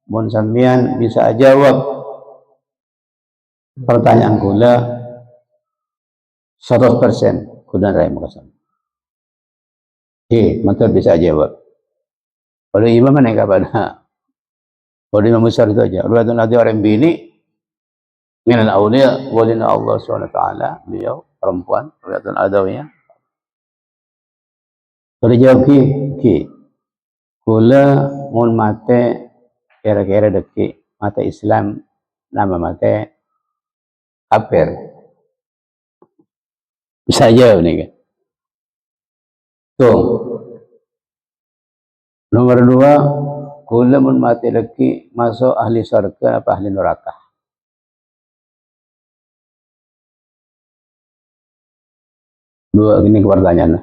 Speaker 1: mun sampeyan bisa jawab pertanyaan kula 100% kula rai makasam. Maka bisa jawab. Kalau imam mana yang kapan? Kalau imam besar itu aja. Ruatun ada orang bini minal awliya walina Allah SWT, beliau perempuan ruatun adawiyah. Kalau jawab ki kula mun mate kira-kira deki mate Islam nama mate kafir. Bisa jawab nih kan. Tuh. Nomor 2, kula mun mati lagi masuk ahli surga apa ahli neraka? Dua ini pertanyaan.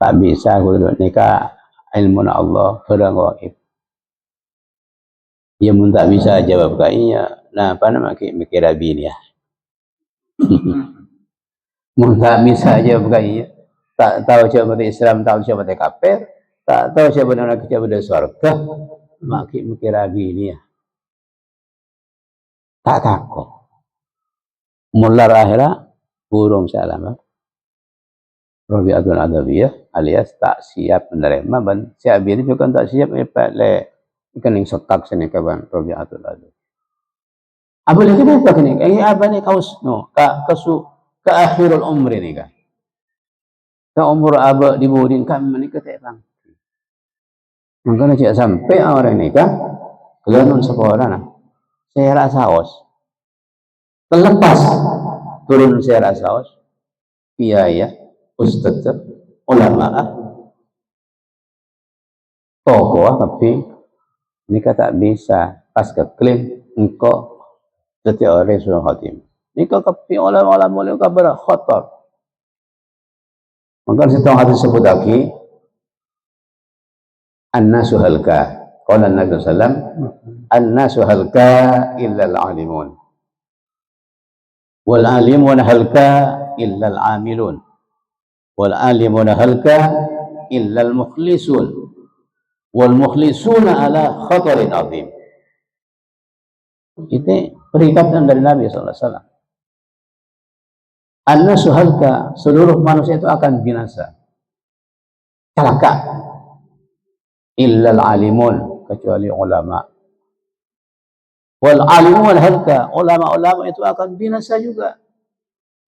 Speaker 1: Tak bisa kula nikah ilmu Allah barang gaib. Ya mun tak bisa jawab kayaknya. Nah, apa nama mikir bini ya. Mun tak bisa jawab kayaknya. Tak tahu siapa Islam, tahu siapa kafir, tak tahu siapa nak siapa surga, maki mikir bini ya. Tak takut. Mular akhirat burung salamat. Rabi'atul Adawiyah alias tak siap menerima ban siap ini juga tak siap le ikan yang setak sini kawan Rabi'atul Adawiyah. Apa lagi apa ni? Apa ni kaus no ke akhirul umri ni kan. Ke umur aba dibudin kan menikah tak bang. Maka cik sampai orang ni kan kelihatan sekolah nah. Saya rasa os. Terlepas turun saya rasa os. Iya. Ustaz, ulama, tokoh tapi ini tak bisa pas ke klaim engkau setiap orang sudah khatim. Ini kau kepi ulama mulai kabar khatar. Maka setelah hadis sebut lagi, an-nasu halka. Qala Nabi sallam, an-nasu halka illa al-alimun. Wal alimun halka illa al-amilun. Wal alimuna halka illa al mukhlisun wal mukhlisuna ala khatarin azim. Itu peringatan dari Nabi SAW. An-nasu halka, seluruh manusia itu akan binasa, celaka, illal alimun, kecuali ulama. Wal alimun halka, ulama-ulama itu akan binasa juga.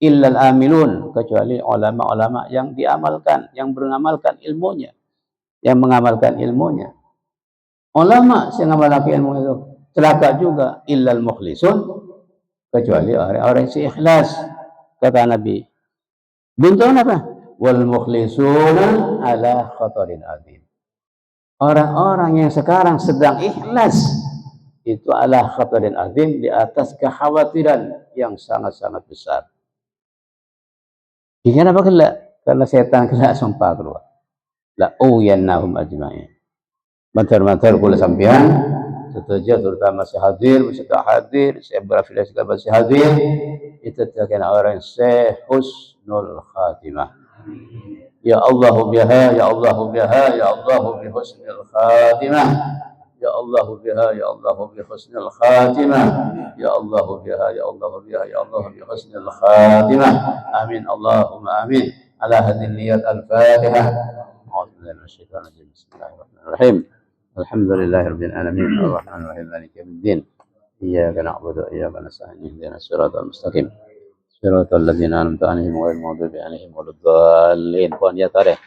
Speaker 1: Illal amilun, kecuali ulama-ulama yang diamalkan, yang mengamalkan ilmunya, yang mengamalkan ilmunya. Ulama yang mengamalkan ilmu itu celaka juga. Illal mukhlisun, kecuali orang-orang yang ikhlas. Kata Nabi, buntuan apa? Wal mukhlisuna ala khatarin azim. Orang-orang yang sekarang sedang ikhlas itu ala khatarin azim, di atas kekhawatiran yang sangat-sangat besar. Jika apa kelak? Karena setan kelak sumpah keluar. La uyannahum ajma'in. Matar-matar kula sampean setuju, terutama si hadir, si tak hadir, saya berafiliasi kepada si hadir, itu terkena orang husnul khatimah. Ya Allah biha, ya Allah biha, ya Allah bi husnul khatimah. Ya Allah biha, ya Allah bi husnul khatimah. Ya Allah biha, ya Allah biha, ya Allah bi husnul khatimah. Amin Allahumma amin. Ala hadhihi niyat al-Fatihah. A'udzu billahi minasyaitonir rajim. Bismillahirrahmanirrahim. Alhamdulillahi rabbil alamin. Arrahmanir rahim. Maliki yaumiddin. Iyyaka na'budu wa iyyaka nasta'in. Ihdinas siratal mustaqim. Siratal ladzina an'amta 'alaihim ghairil maghdubi 'alaihim waladdallin. Puan ya tare.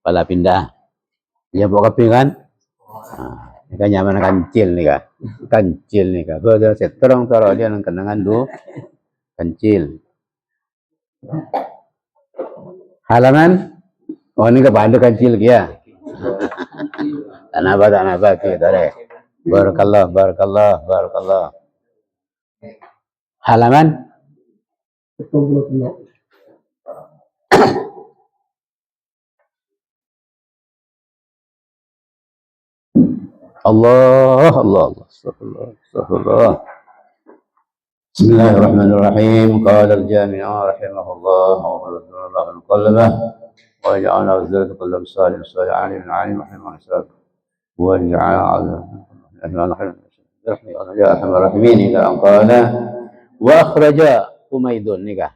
Speaker 1: Pala pindah. Ya buka pingan. Ini kan nyaman kancil nih kak. Kancil nih kak. Betul seterong taruh dia nang kenangan do. Kancil. Halaman. Oh ini ke bandu kancil kia. Tanaba kita deh. Barakallah, barakallah, barakallah. Halaman. Allah, Allah, Allah. Astagfirullah, astagfirullah. Bismillahirrahmanirrahim. Qala al-jami'u rahimahullah wa radiyallahu anhu qalbah wa ja'alna wazirata kullam salim alim alim rahimahullah. وجعل الرحمن إلى أن قال وأخرج حميد nikah.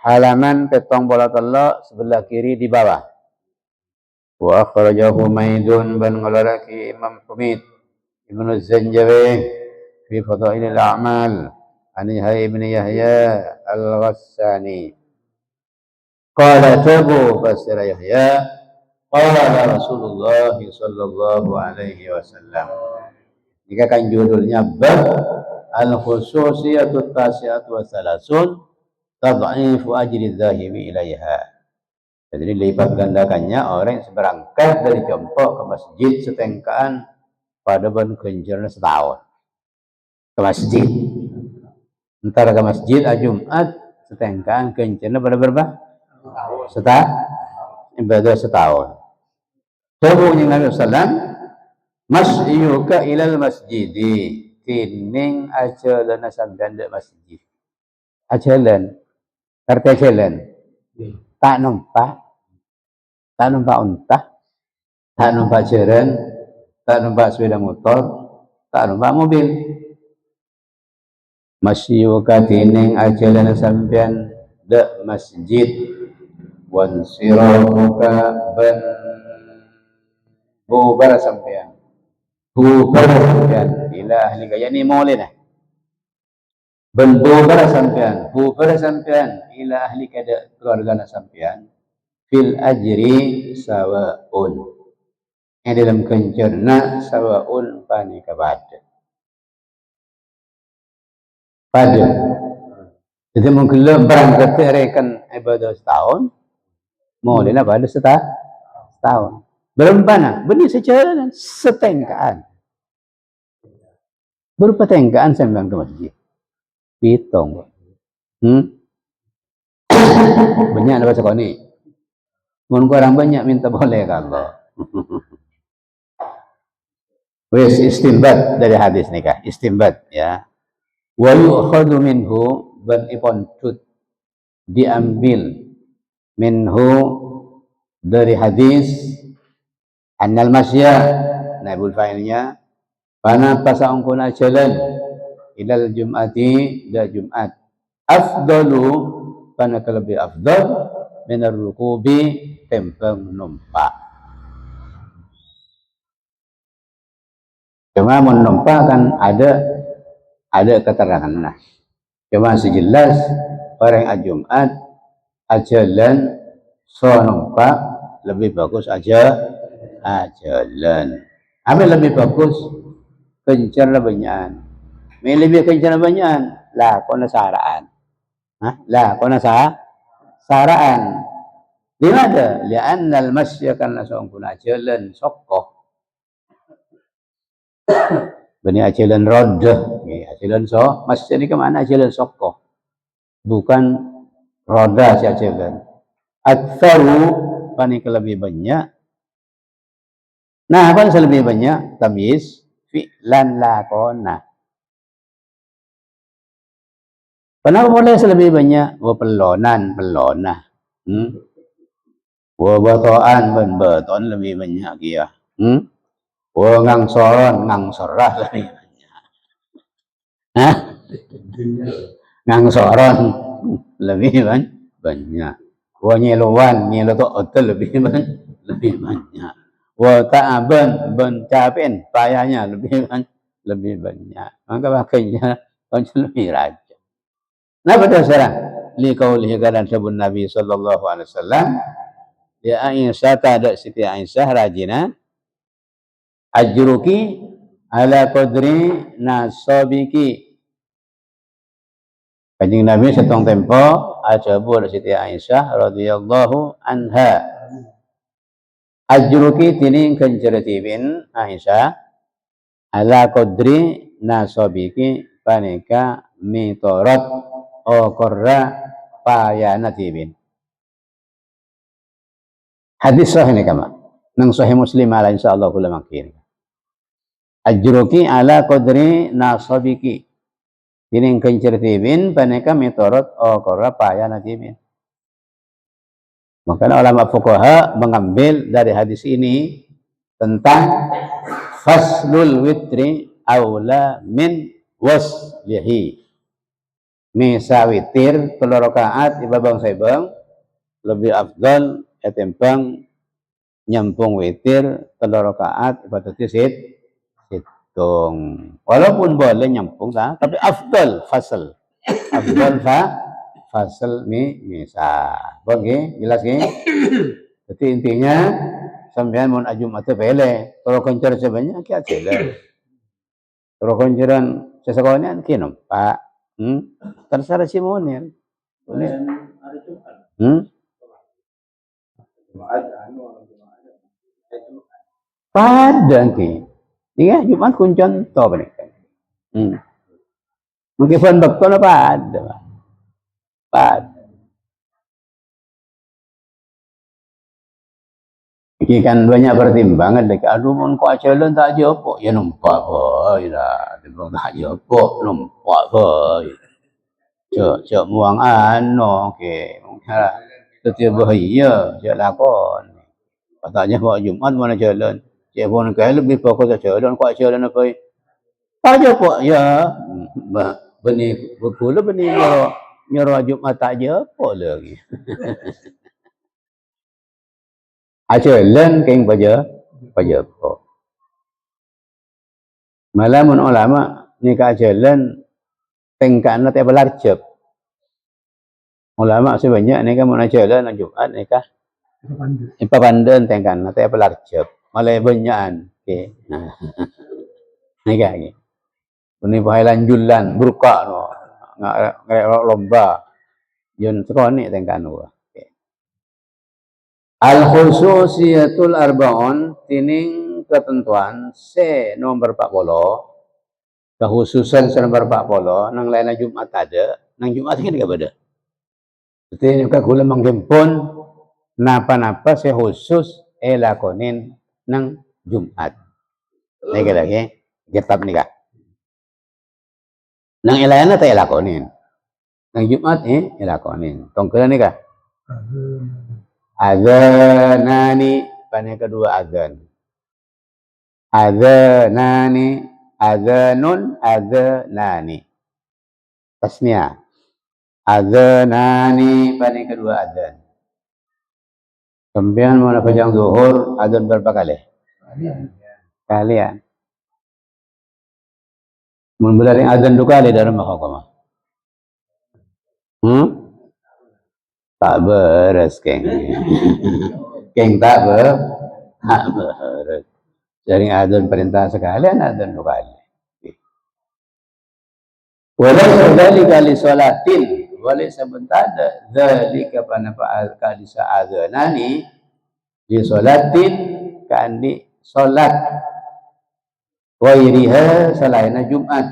Speaker 1: Halaman petong bola telok sebelah kiri di bawah. Wa akhraja Humaidun ban ngelaraki Imam Humaid Ibnu Zanjawi fi Fadailil A'mal an Yahya ibn Yahya Al-Ghassani. Qala tabu fasira Yahya qala Rasulullah sallallahu alaihi wasallam. Jika kan judulnya bab al-khususiyatut tasi'atu wa salasun tad'ifu ajri dhahibi ilaiha. Jadi lipat gandakannya orang yang berangkat dari Jompok ke masjid setengkaan pada ban kencerna setahun. Ke masjid. Ntar ke masjid Jumat setengkaan kencerna pada berapa? Ibadah setahun. Tabunya Nabi sallam masyuka ilal masjidi tining ajalana sampean dek masjid. Ajalan. Kartu ajalan. Tak numpak unta, tak numpak jaran, tak numpak sepeda motor, tak numpak mobil. Masyuka tining ajalana sampean dek masjid. Wan sirahuka ban bubar sampean ila ahli kaya ni maulina ban bubar sampean ila ahli kada keluarga sampean fil ajri sawaun dalam kencerna sawaun pani kabad pada jadi mungkin berangkat rekan ibadah setahun maulina pada setahun berempana, benih secara setengkaan. Berupa tengkaan saya bilang ke masjid. Pitung. Banyak ada bahasa ni. Mun orang banyak minta boleh kalau. Wes istinbat dari hadis nikah. Istinbat ya. Wa yu'khadhu minhu ban ipon tut diambil minhu dari hadis annal masya naibul fa'ilnya pana pasang kuna jalan ilal jum'ati ila Jumat. Afdalu kana lebih afdal minar rukubi tempeng numpak. Cuma menumpak kan ada keterangan nah. Cuma sejelas orang Jumat ajalan so numpak lebih bagus ajalan. Apa lebih bagus? Kencar banyak. May lebih kencar banyak. Lah kona saraan. Lah kona saraan. Dimana? Lianna al-masya karena seorang pun ajalan sokoh. Bani ajalan roda, ajalan masya ini kemana ajalan sokoh, bukan roda si ajalan. Aktsaru panik lebih banyak. Nah, apa yang lebih banyak? Tamyiz fi'lan lakona. Kenapa boleh lebih banyak? Pelona. Betoan beton lebih banyak dia. Ngangsorah lebih banyak. Ngangsoron lebih banyak. Nyeluan hotel lebih banyak. Ben capin payahnya lebih banyak. Maka makanya lebih rajin. Nah pada sekarang liqaulihi kalan sabun Nabi sallallahu alaihi wasallam ya Aisyah ada Siti Aisyah rajina ajruki ala qadri nasabiki. Kanjeng Nabi setong tempo ajabur Siti Aisyah radhiyallahu anha. Ajruki tining kenceretibin Aisyah ala qadri nasabiki paneka mitorot okorra payanatibin. Hadis sahih ni kama. Nang sahih Muslim ala insyaallah kula makin. Ajruki ala qadri nasabiki. Tining kenceretibin paneka mitorot okorra payanatibin. Makanya ulama fuqaha mengambil dari hadis ini tentang faslul witri aula min waslihi. Misa witir 3 rakaat ibabang saibang lebih afdal etempang nyampung witir 3 rakaat ibadatnya situng. Walaupun boleh nyampung tapi afdal fasal. Afdal fasal misa. Oke, jelas ke? Jadi intinya sampean mun Jumat pele, kalau kencer sebanyak ki acele. Kalau kenceran sesekalian ki numpak. Terserah si Munir. Pada ki. Iya, Jumat kun contoh mereka. Meskipun betul apa ada. Ini kan banyak pertimbangan dek. Aduh mun kok jalan tak jopo ya numpak boy lah. Timbang tak jopo numpak boy. Cok muang ke. Setiap bahaya cok lakon. Katanya kok Jumat mana jalan. Cik pun kaya lebih fokus jalan kok jalan apa. Tak jopo ya. Benih berkula benih nyoro Jumat tak jopo lagi. Ajalan keng baja po. Malah mun ulama nikah ajalan tengkana teh belarjep. Ulama sebanyak nikah mun ajalan Jumat nikah papandan tengkana teh belarjep. Malah banyakan ke. Nikah iki. Ini pahailan julan burka no. Ngerek lomba. Yun sekoni tengkanu. Al-khususiyatul arba'un tining ketentuan nomor 40 kekhususan nomor 40 nang lain Jumat ada nang Jumat ini enggak beda. Jadi nek kula manggempon napa-napa khusus lakonin nang Jumat. Nek lagi kitab nikah. Nang lain ta lakonin. Nang Jumat lakonin. Tongkol nikah. Adzanani pan kedua adzan. Adzanani adzanun adzanani. tasniah. Adzanani pada kedua adzan. Kemudian mau panjang zuhur adzan berapa kali? Kalian. Mun berarti adzan 2 kali dalam mahkamah. Tak beres keng. Keng tak beres. Jadi adzan perintah sekalian adzan 2 kali. Walau dzalika li salatin, wala sebentar dzalika panapa kali sa'adzanani li salatin kandi salat wairiha selain Jumat.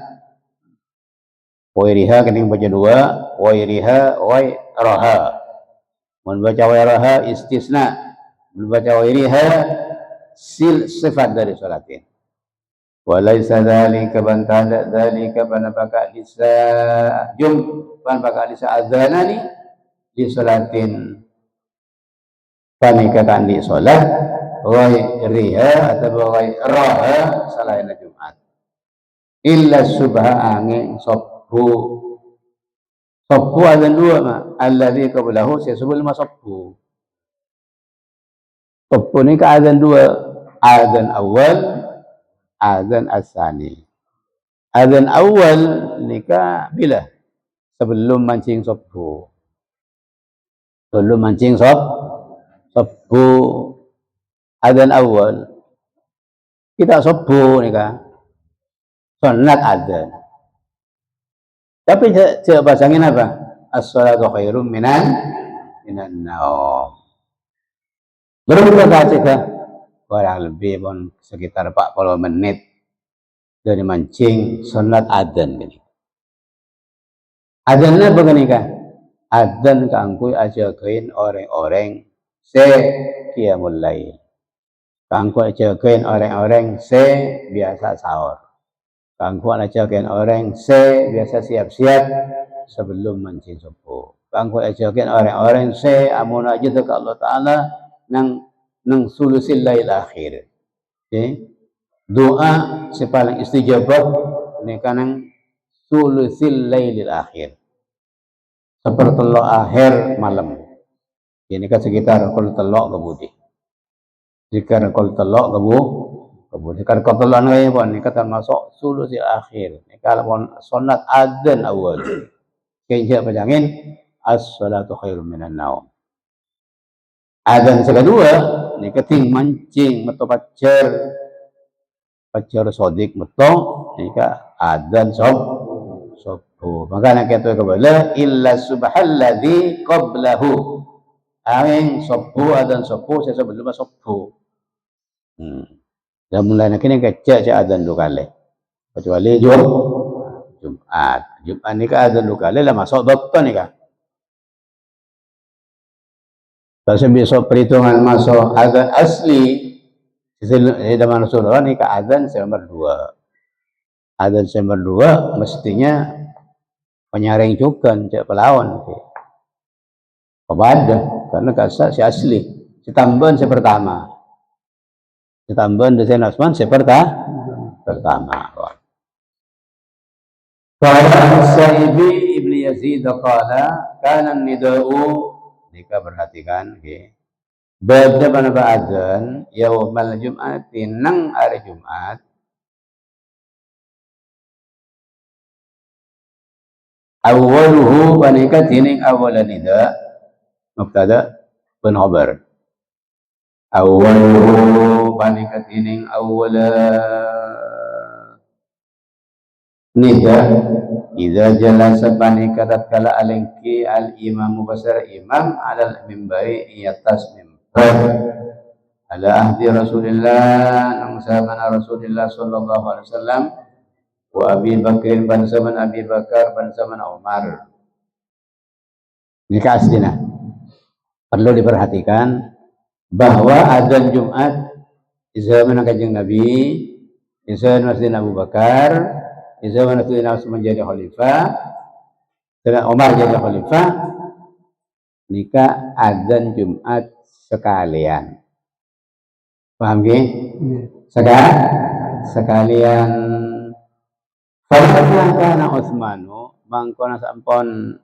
Speaker 1: Wairiha kena baca 2, wairiha wairaha. Mun baca wairaha istisna, mun baca wairiha sifat dari salatin. Walaysa dzalika bantada dzalika panapaka lisa panapaka lisa adzanani di salatin panikakan di salat ghairiha atau ghairaha selain Jumat illa subha angin sabbu adzan 2 ma alladzi qablahu sebelum sabbu ni ka adzan 2 adzan awal adzan asani. Adzan awal nikah bila? Sebelum mancing subuh. Sebelum mancing subuh. Adzan awal. Kita subuh nikah. Sunat adzan. Tapi coba pasangin apa? As-salatu khairum minan naum. Berapa baca kah? Kurang lebih pun sekitar 40 menit dari mancing sunat adzan gini. Adzannya begini kah? Adzan kangkui ajakeun orang-orang se qiyamul lail. Kangkui ajakeun orang-orang se biasa sahur. Kangkui ajakeun orang se biasa siap-siap sebelum mancing subuh. Kangkui ajakeun orang-orang se amun aja ke Allah Taala nang sulusil lail akhir. Okay? Doa sepaling istijabah ini kanang sulusil lailil akhir. Sepertelok akhir malam. Ini kan sekitar kul telok kebudi. Jika kul telok kebudi. Jika kul telok ngai pun ini termasuk sulusil akhir. Ini kalau sunat adzan awal. Kaya pejangin as-salatu khairum minan naum. Adzan kedua ini keting mancing metu pacar sodik metu nika adzan subuh. Makanya kita kebala illa subhalladzi qablahu. Amin subuh adzan subuh sebelum subuh. Dan mulai kini kecek adzan 2 kali. Kecuali Jumat. Jumat nika adzan 2 kali lah masuk dokter nika. Pasal besok perhitungan masuk adzan asli zaman Rasulullah ni ke adzan nomor 2. Adzan nomor 2 mestinya penyaring juga cek pelawan. Kepada karena kasar si asli. Si tambahan si pertama. Si tambahan di sana Osman si pertama. Qala Saibi Ibnu Yazid qala kana nida'u jika perhatikan okay. Bada pada adzan yaumal Jum'ati nang hari Jumat awwaluhu panika tining awalan nida mubtada bin khabar awwaluhu panika tining awwala nida idza jalasa panika tatkala alengki al imamu basar imam alal mimbari iatas ala ahdi Rasulillah nang zamana Rasulillah sallallahu alaihi wasallam wa Abi Bakr ban zaman Abi Bakar ban zaman Umar. Ini aslinya. Perlu diperhatikan bahwa adzan Jumat di zaman Kanjeng Nabi, di zaman Sayyidina Abu Bakar, di zaman Sayyidina Utsman menjadi khalifah, Sayyidina Umar jadi khalifah, nikah adzan Jumat sekalian. Paham ke? Sekalian. Fakana kana Utsmanu mangkona sampun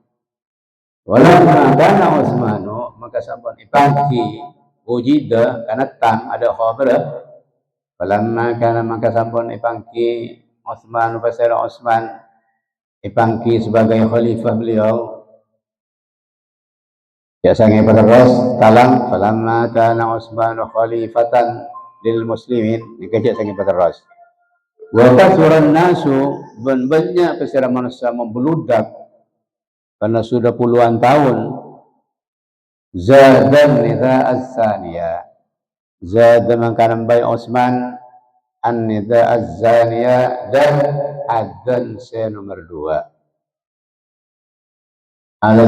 Speaker 1: walamma kana Utsmanu maka sampun ipangki wujida kana tam ada khabar walamma kana maka sampun ipangki Utsman pasir Utsman ipangki sebagai khalifah beliau biasanya terus kalam falamma kana Utsman khalifatan lil muslimin dikejak sangi terus wa kasuran nasu banyak pesira manusia membeludak karena sudah puluhan tahun zadan nida az-zaniya zada makanan bayi Utsman an-nida az-zaniya dan adzan saya nomor 2 ala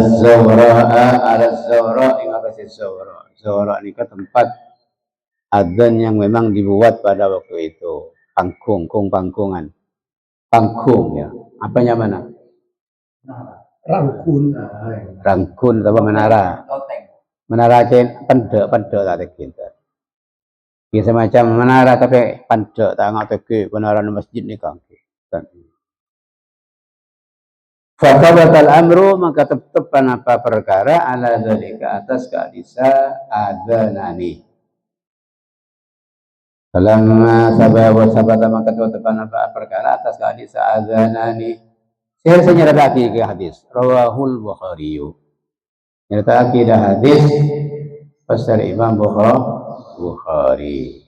Speaker 1: zawra ingat kasih zawra ini ke tempat adzan yang memang dibuat pada waktu itu pangkungan pangkung ya apanya mana rangkun atau menara pendek tadi kita semacam menara tapi pendek tak ngapeke menara masjid ni kan Fakabatal amru maka tetapkan apa perkara ala dzalika atas keadisa adzanani. Falamma sabata maka tetapkan apa perkara atas keadisa adzanani. Saya nyertaki ke hadis rawahul Bukhari. Nyertaki dah hadis pasal Imam Bukhari.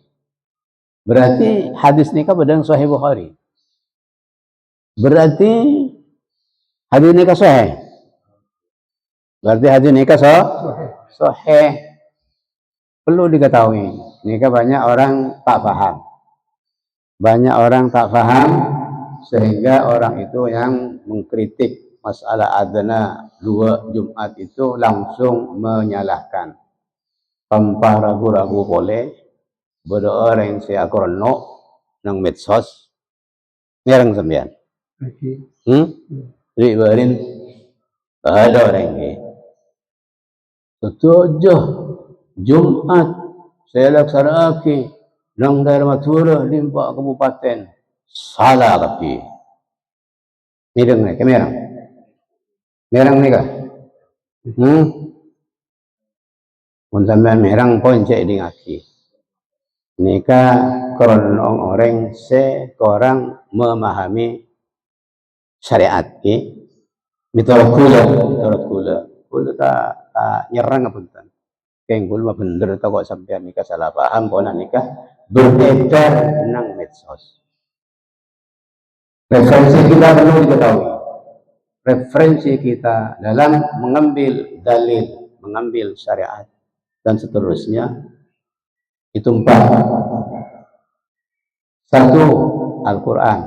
Speaker 1: Berarti hadis ni kan bedang Sahih Bukhari. Berarti hadis ini sahih. Berarti hadis ini sahih. Perlu diketahui. Ini banyak orang tak paham. Banyak orang tak paham sehingga orang itu yang mengkritik masalah adana 2 Jumat itu langsung menyalahkan. Tanpa ragu-ragu boleh berdoa yang saya krono nang medsos. Ngerang sembian. Ribarin ada orang ini. Setuju Jumat saya laksanakan nang daerah Madura 5 kabupaten salah tapi mireng ni kamera merang ni kah pun sampai merang pun cek di ngaki nika koron orang seorang memahami syariat ki miturut kula tak nyerang apa pun keng kula bener tau kok sampean nikah salah paham kok nikah beredar nang medsos. Referensi kita perlu diketahui. Referensi kita dalam mengambil dalil, mengambil syariat dan seterusnya itu 4. 1 Al-Quran,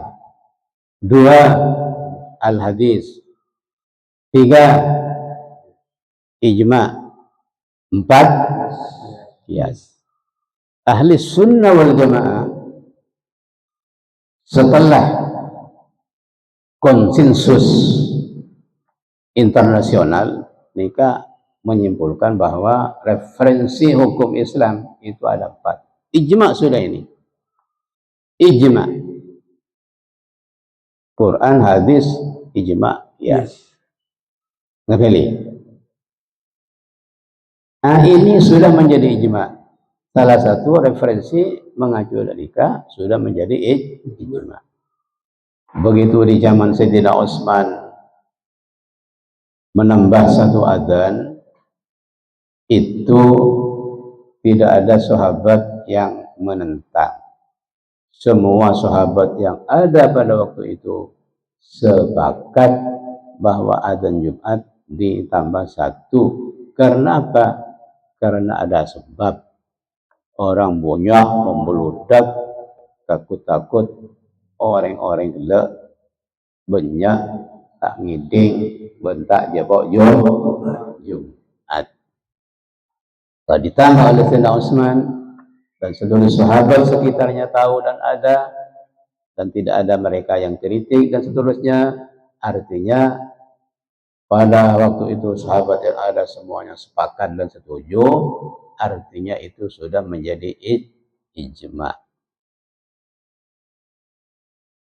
Speaker 1: 2 Al-Hadis, 3 Ijma', 4 Qiyas. Ahli sunnah wal jamaah setelah konsensus internasional mereka menyimpulkan bahwa referensi hukum Islam itu ada 4. Ijma' sudah ini. Ijma' Quran, hadis, ijma', qiyas. Ngapeli? Nah, ini sudah menjadi ijma'. Salah satu referensi mengacu dalika sudah menjadi ijma'. Begitu di zaman Sayyidina Utsman menambah 1 adzan itu tidak ada sahabat yang menentang. Semua sahabat yang ada pada waktu itu sepakat bahwa adzan Jumat ditambah 1. Karena apa? Karena ada sebab. Orang banyak membeludak, takut-takut orang-orang gelap banyak tak ngiding bentak jabok Jumat. Ditambah oleh Sayyidina Utsman dan seluruh sahabat sekitarnya tahu dan ada dan tidak ada mereka yang kritik dan seterusnya. Artinya pada waktu itu sahabat yang ada semuanya sepakat dan setuju. Artinya itu sudah menjadi ijma'.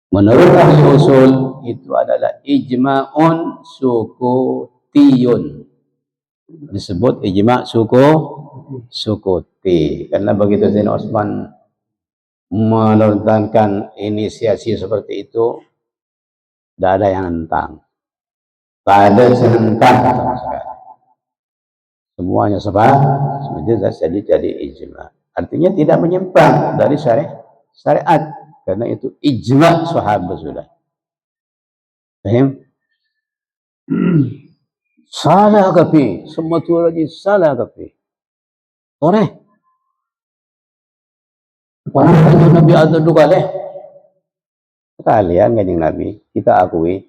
Speaker 1: Menurut ahli usul itu adalah ijma'un sukutiyun. Disebut ijma' sukuti. Karena begitu Sayyidina Utsman melontarkan inisiasi seperti itu, tidak ada yang nentang. Tak ada yang nentang sama sekali. Semuanya jadi ijma'. Artinya tidak menyimpang dari syariat. Karena itu ijma' sahabat sudah. Paham? Salah kapi, semua tu lagi salah kapi. Orang itu Nabi ada dua kali. Kalian kanjeng Nabi, kita akui.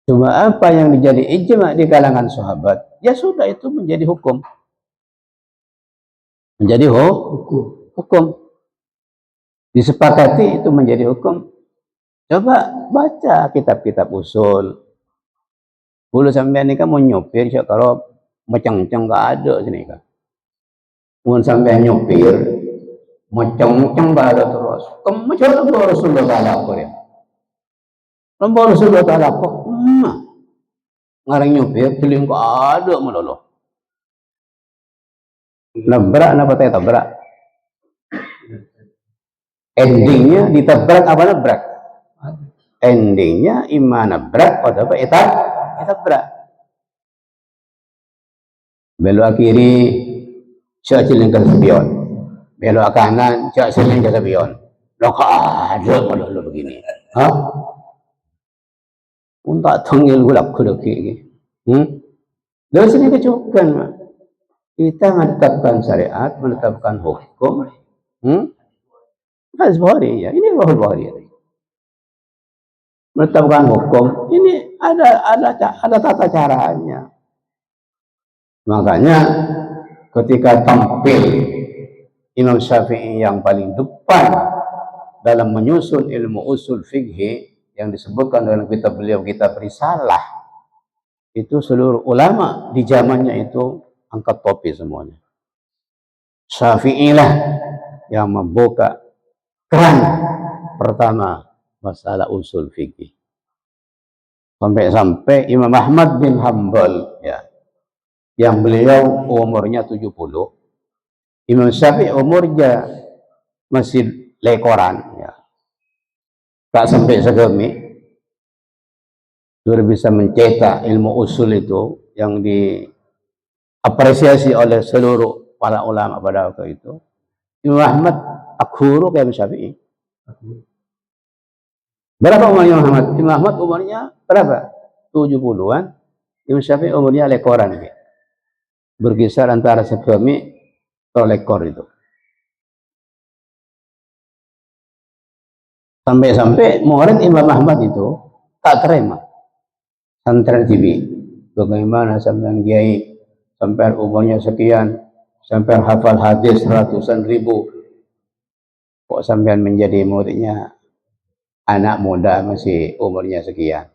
Speaker 1: Cuma apa yang menjadi ijma' di kalangan sahabat, ya sudah itu menjadi hukum. Menjadi hukum. Disepakati itu menjadi hukum. Coba baca kitab-kitab usul. Bulu sampean ini kan mau nyopir, kalau macam-macam gak ada sini kan. Mau sampean nyopir, macam-macam gak ada terus. Macam mana Rasulullah Ta'ala apa ya? Lomba Rasulullah Ta'ala apa? Ngarang nyopir, teling gak ada meloloh. Nabrak, apa tanya tabrak? Endingnya ditabrak apa nabrak? Endingnya iman nabrak atau apa? Itabrak. Belok kiri, cak siling ke spion. Belok kanan, cak siling ke spion. Loh ada kalau begini. Hah? Untuk tengil gulak lagi. Dari sini kecukupan, mak. Kita menetapkan syariat, menetapkan hukum. Hadis Bukhari ya, ini Bukhari ya. Menetapkan hukum, ini ada tata caranya. Makanya ketika tampil Imam Syafi'i yang paling depan dalam menyusun ilmu usul fikih yang disebutkan dalam kitab beliau, kitab Risalah, itu seluruh ulama di zamannya itu angkat topi semuanya. Syafi'i lah yang membuka keran pertama masalah usul fikih. Sampai-sampai Imam Ahmad bin Hanbal ya, yang beliau umurnya 70, Imam Syafi'i umurnya masih lekoran ya. Tak sampai segemi sudah bisa mencetak ilmu usul itu yang diapresiasi oleh seluruh para ulama pada waktu itu. Imam Ahmad akhuru kayak Imam Syafi'i. Berapa umur Imam Ahmad? Imam Ahmad umurnya berapa? 70-an. Imam Syafi'i umurnya lekoran. Berkisar antara segemi atau lekor itu. Sampai-sampai murid Imam Ahmad itu tak terima. Santren TV. Bagaimana sampai kiai sampai umurnya sekian, sampai hafal hadis ratusan ribu, kok sampean menjadi muridnya anak muda masih umurnya sekian.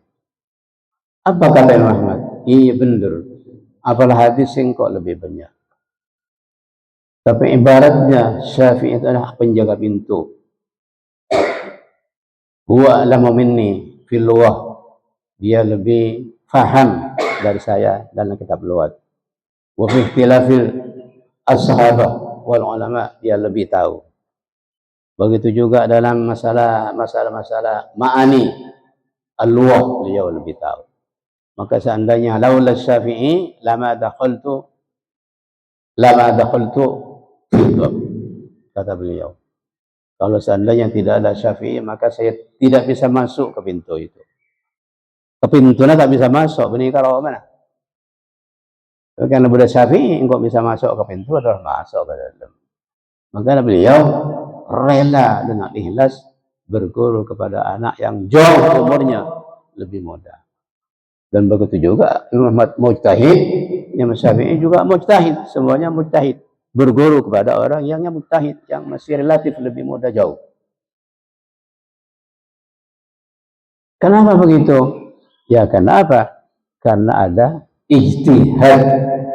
Speaker 1: Apa kata Imam Ahmad? Iya benar, hafal hadis kok lebih banyak. Tapi ibaratnya Syafi'i itu adalah penjaga pintu. Huwa a'lamu minni fil lughah. Dia lebih faham dari saya dalam kitab lugat. Wa fi ikhtilafil as-sahabah wal ulama, dia lebih tahu. Begitu juga dalam masalah ma'ani al-lughah, beliau lebih tahu. Maka seandainya laula Syafi'i lama dakhaltu fiqh, kata beliau. Kalau seandainya tidak ada Syafi'i, maka saya tidak bisa masuk ke pintu itu. Ke pintunya tak bisa masuk, benih kalau mana? Karena budak Syafi'i, engkau bisa masuk ke pintu adalah masuk ke dalam. Maka beliau rela dengan ikhlas berguru kepada anak yang jauh umurnya lebih muda. Dan begitu juga Imam Mujtahid, Imam Syafi'i juga mujtahid, semuanya mujtahid. Berguru kepada orang yang mujtahid, yang masih relatif lebih muda jauh. Kenapa begitu? Ya karena apa? Karena ada ijtihad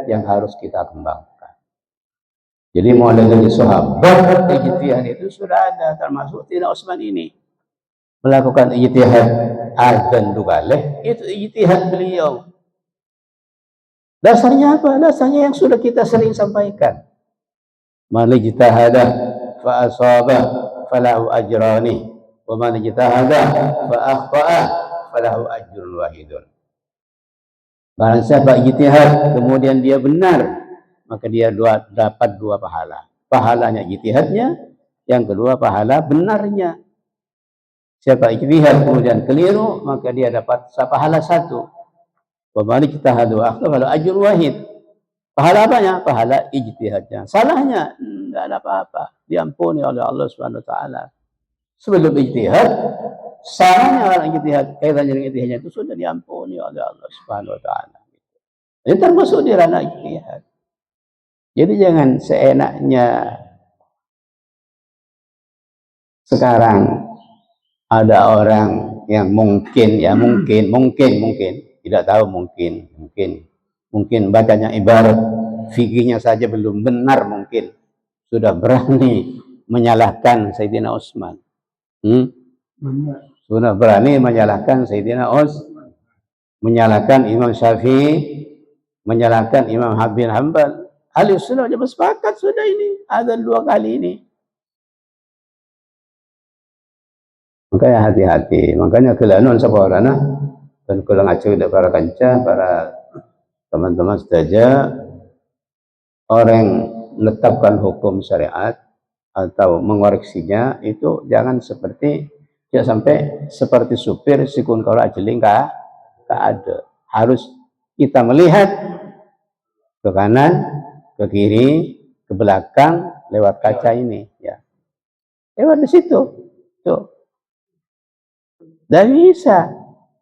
Speaker 1: yang harus kita kembangkan. Jadi mulai dari sahabat, ijtihad itu sudah ada, termasuk Sayyidina Utsman ini. melakukan ijtihad azan dugaleh, itu ijtihad beliau. Dasarnya apa? Dasarnya yang sudah kita sering sampaikan. Man ijtahada fa asaba falahu ajrani wa man ijtahada fa akhta'a falahu ajrun wahidun. Barang siapa ijtihad kemudian dia benar, maka dia dapat dua pahala. Pahalanya ijtihadnya, yang kedua pahala benarnya. Siapa ijtihad kemudian keliru, maka dia dapat pahala satu. Wa man ijtahada wa akhta'a falahu ajrun wahid. Pahala apanya? Pahala ijtihadnya. Salahnya enggak ada apa-apa, diampuni oleh Allah Subhanahu wa taala. Sebelum ijtihad, salahnya orang ijtihad, kaitannya dengan ijtihadnya itu sudah diampuni oleh Allah Subhanahu wa taala. Ini termasuk di ranah ijtihad. Jadi jangan seenaknya sekarang ada orang yang mungkin tidak tahu, mungkin bacanya ibarat fikihnya saja belum benar, mungkin sudah berani menyalahkan Sayyidina Utsman. Sudah berani menyalahkan Sayyidina Utsman, menyalahkan Imam Syafi'i, menyalahkan Imam bin Hanbal. Ahli sunnah sudah bersepakat sudah ini, azan 2 kali ini. Makanya hati-hati, makanya kelanon sabarana dan kula ngacu para kanca, para teman-teman saja, orang menetapkan hukum syariat atau mengoreksinya itu jangan sampai seperti supir sikun karo ajeling ka ada. Harus kita melihat ke kanan, ke kiri, ke belakang lewat kaca ini, ya. Lewat di situ. Tuh. Dan bisa.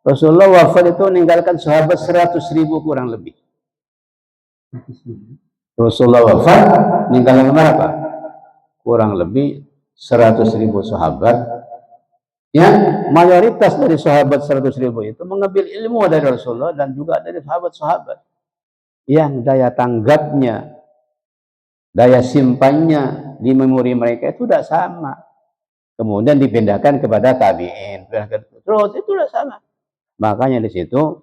Speaker 1: Rasulullah wafat itu meninggalkan sahabat 100.000 kurang lebih. Rasulullah wafat meninggalkan berapa? Kurang lebih 100.000 sahabat. Yang mayoritas dari sahabat 100.000 itu mengambil ilmu dari Rasulullah dan juga dari sahabat-sahabat. Yang daya tanggapnya, daya simpannya di memori mereka itu tidak sama. Kemudian dipindahkan kepada tabi'in, terus itu tidak sama. Makanya di situ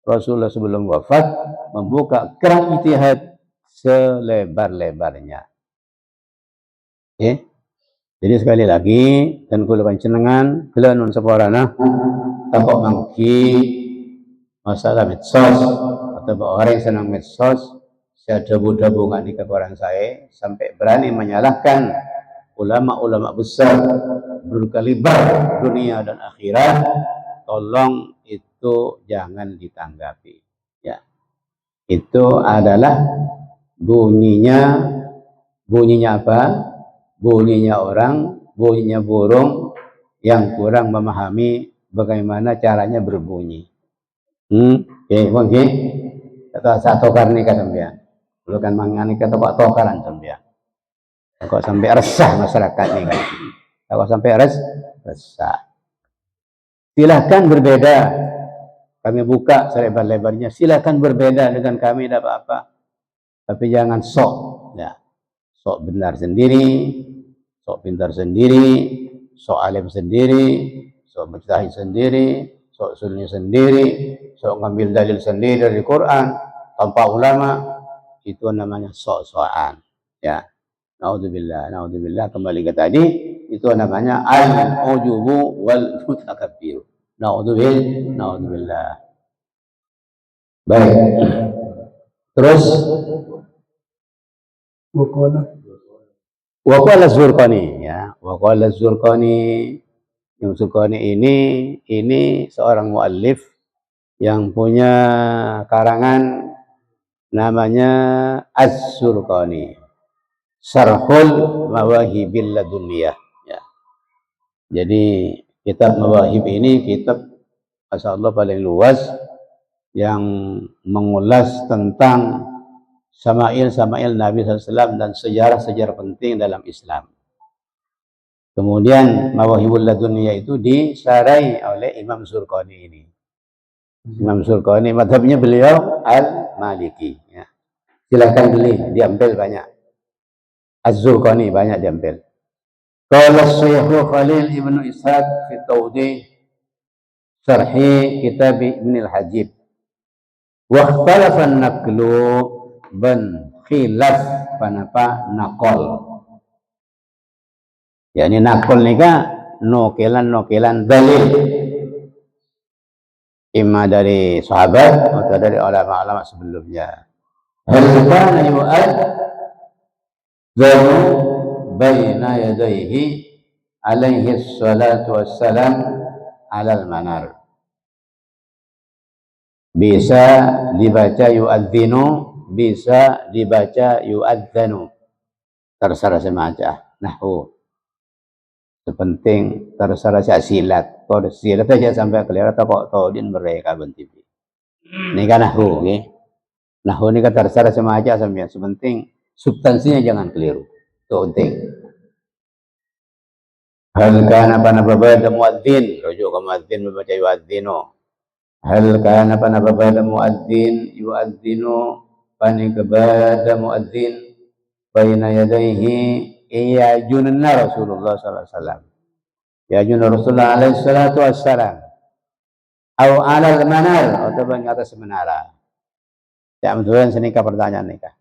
Speaker 1: Rasulullah sebelum wafat membuka keran ijtihad selebar-lebarnya. Okay? Jadi sekali lagi dan kula panjenengan kula nun saporana takok mangki masalah medsos atau orang senang medsos, saya debu-debu di kekoran saya sampai berani menyalahkan ulama-ulama besar berkaliber dunia dan akhirat. Tolong itu jangan ditanggapi, ya. Itu adalah bunyinya apa? Bunyinya orang, bunyinya burung yang kurang memahami bagaimana caranya berbunyi. Oke. Kata satu karni kata dia. Lu kan mangani kata kok tokaran sampean. Kok sampai resah masyarakat ini kan. Kok sampai resah. Silahkan berbeda. Kami buka selebar-lebarnya. Silahkan berbeda dengan kami, tidak apa-apa. Tapi jangan sok, ya. Sok benar sendiri, sok pintar sendiri, sok alim sendiri, sok mujtahid sendiri, sok sunni sendiri, sok ngambil dalil sendiri dari Quran tanpa ulama. Itu namanya sok-sokan, ya. Naudzubillah, kembali ke tadi, itu namanya al-ujubu wal mutakabbir. Naudzubillah. Baik. Terus waqala Zurqani, ya. Waqala Zurqani. Yang Zurqani ini seorang muallif yang punya karangan namanya Az-Zurqani. Syarhul Mawahibil Ladunniyah, ya. Jadi kitab Mawahib ini kitab masyaallah paling luas yang mengulas tentang Sama'il Nabi SAW dan sejarah-sejarah penting dalam Islam. Kemudian Mawahibul Ladunniyah itu disarai oleh Imam Zurqani ini. Imam Zurqani madhabnya beliau Al-Maliki, ya. Silakan beli, diambil banyak. Az-Zurqani banyak diambil. Qala Syekh Khalil Ibnu Ishaq fi Tawdih Syarhi Kitab Ibn al-Hajib wa ikhtalafa an-naqlu ban khilaf panapa naqol. Yani naqol nika nokelan dalil imma dari sahabat atau dari ulama-ulama sebelumnya. Hal kana yu'adzamu baina yadayhi alaihi salatu wassalam alal manar. Bisa dibaca yu'adzinu, bisa dibaca yu'adzanu. Terserah semacam nahwu. Sepenting terserah silat. Kalau silat aja sampai kelihatan kok todin mereka bentipi. Ini kan nahwu, okay? Nahwu ini kan terserah semacam sampai sepenting substansinya jangan keliru. Itu penting. Hal kana panababada muadzin, rujuk ke muadzin membaca yu'adzinu. Hal kana panababada muadzin yu'adzinu panikabada muadzin baina yadayhi iya junna Rasulullah sallallahu alaihi wasallam. Ya junna Rasulullah alaihi salatu wassalam. Au alal manar atau di atas menara. Ya betulan senika pertanyaan nikah.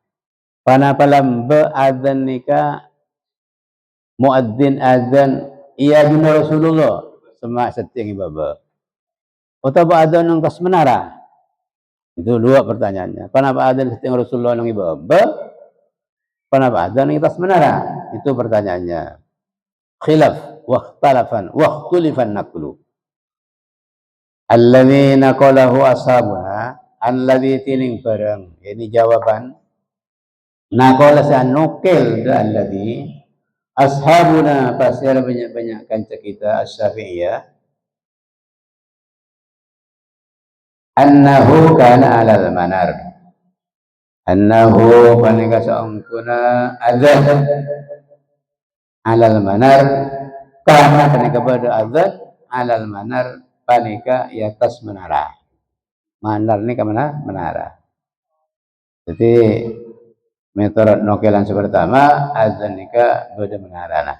Speaker 1: Panapalam adzan nikah muadzin adzan iya junna Rasulullah sama seting baba. Atau adzan nang atas menara. Itu dua pertanyaannya. Panapa adzan seting Rasulullah nang baba? Panapa adzan nang atas menara? Itu pertanyaannya. Khilaf wa ikhtalafan wa ikhtulifan naqlu. Alladzi naqalahu ashabuna alladzi tiling barang. Ini jawaban. Naqala sa nukil da alladzi ashabuna pasti ada banyak-banyak kanca kita Asy-Syafi'iyah annahu kana alal manar. Annahu panika saungkuna azan alal manar karena panika pada azan alal manar panika di atas menara. Manar ini ke mana? Menara. Jadi metode nokelan pertama azan nika pada menara nah.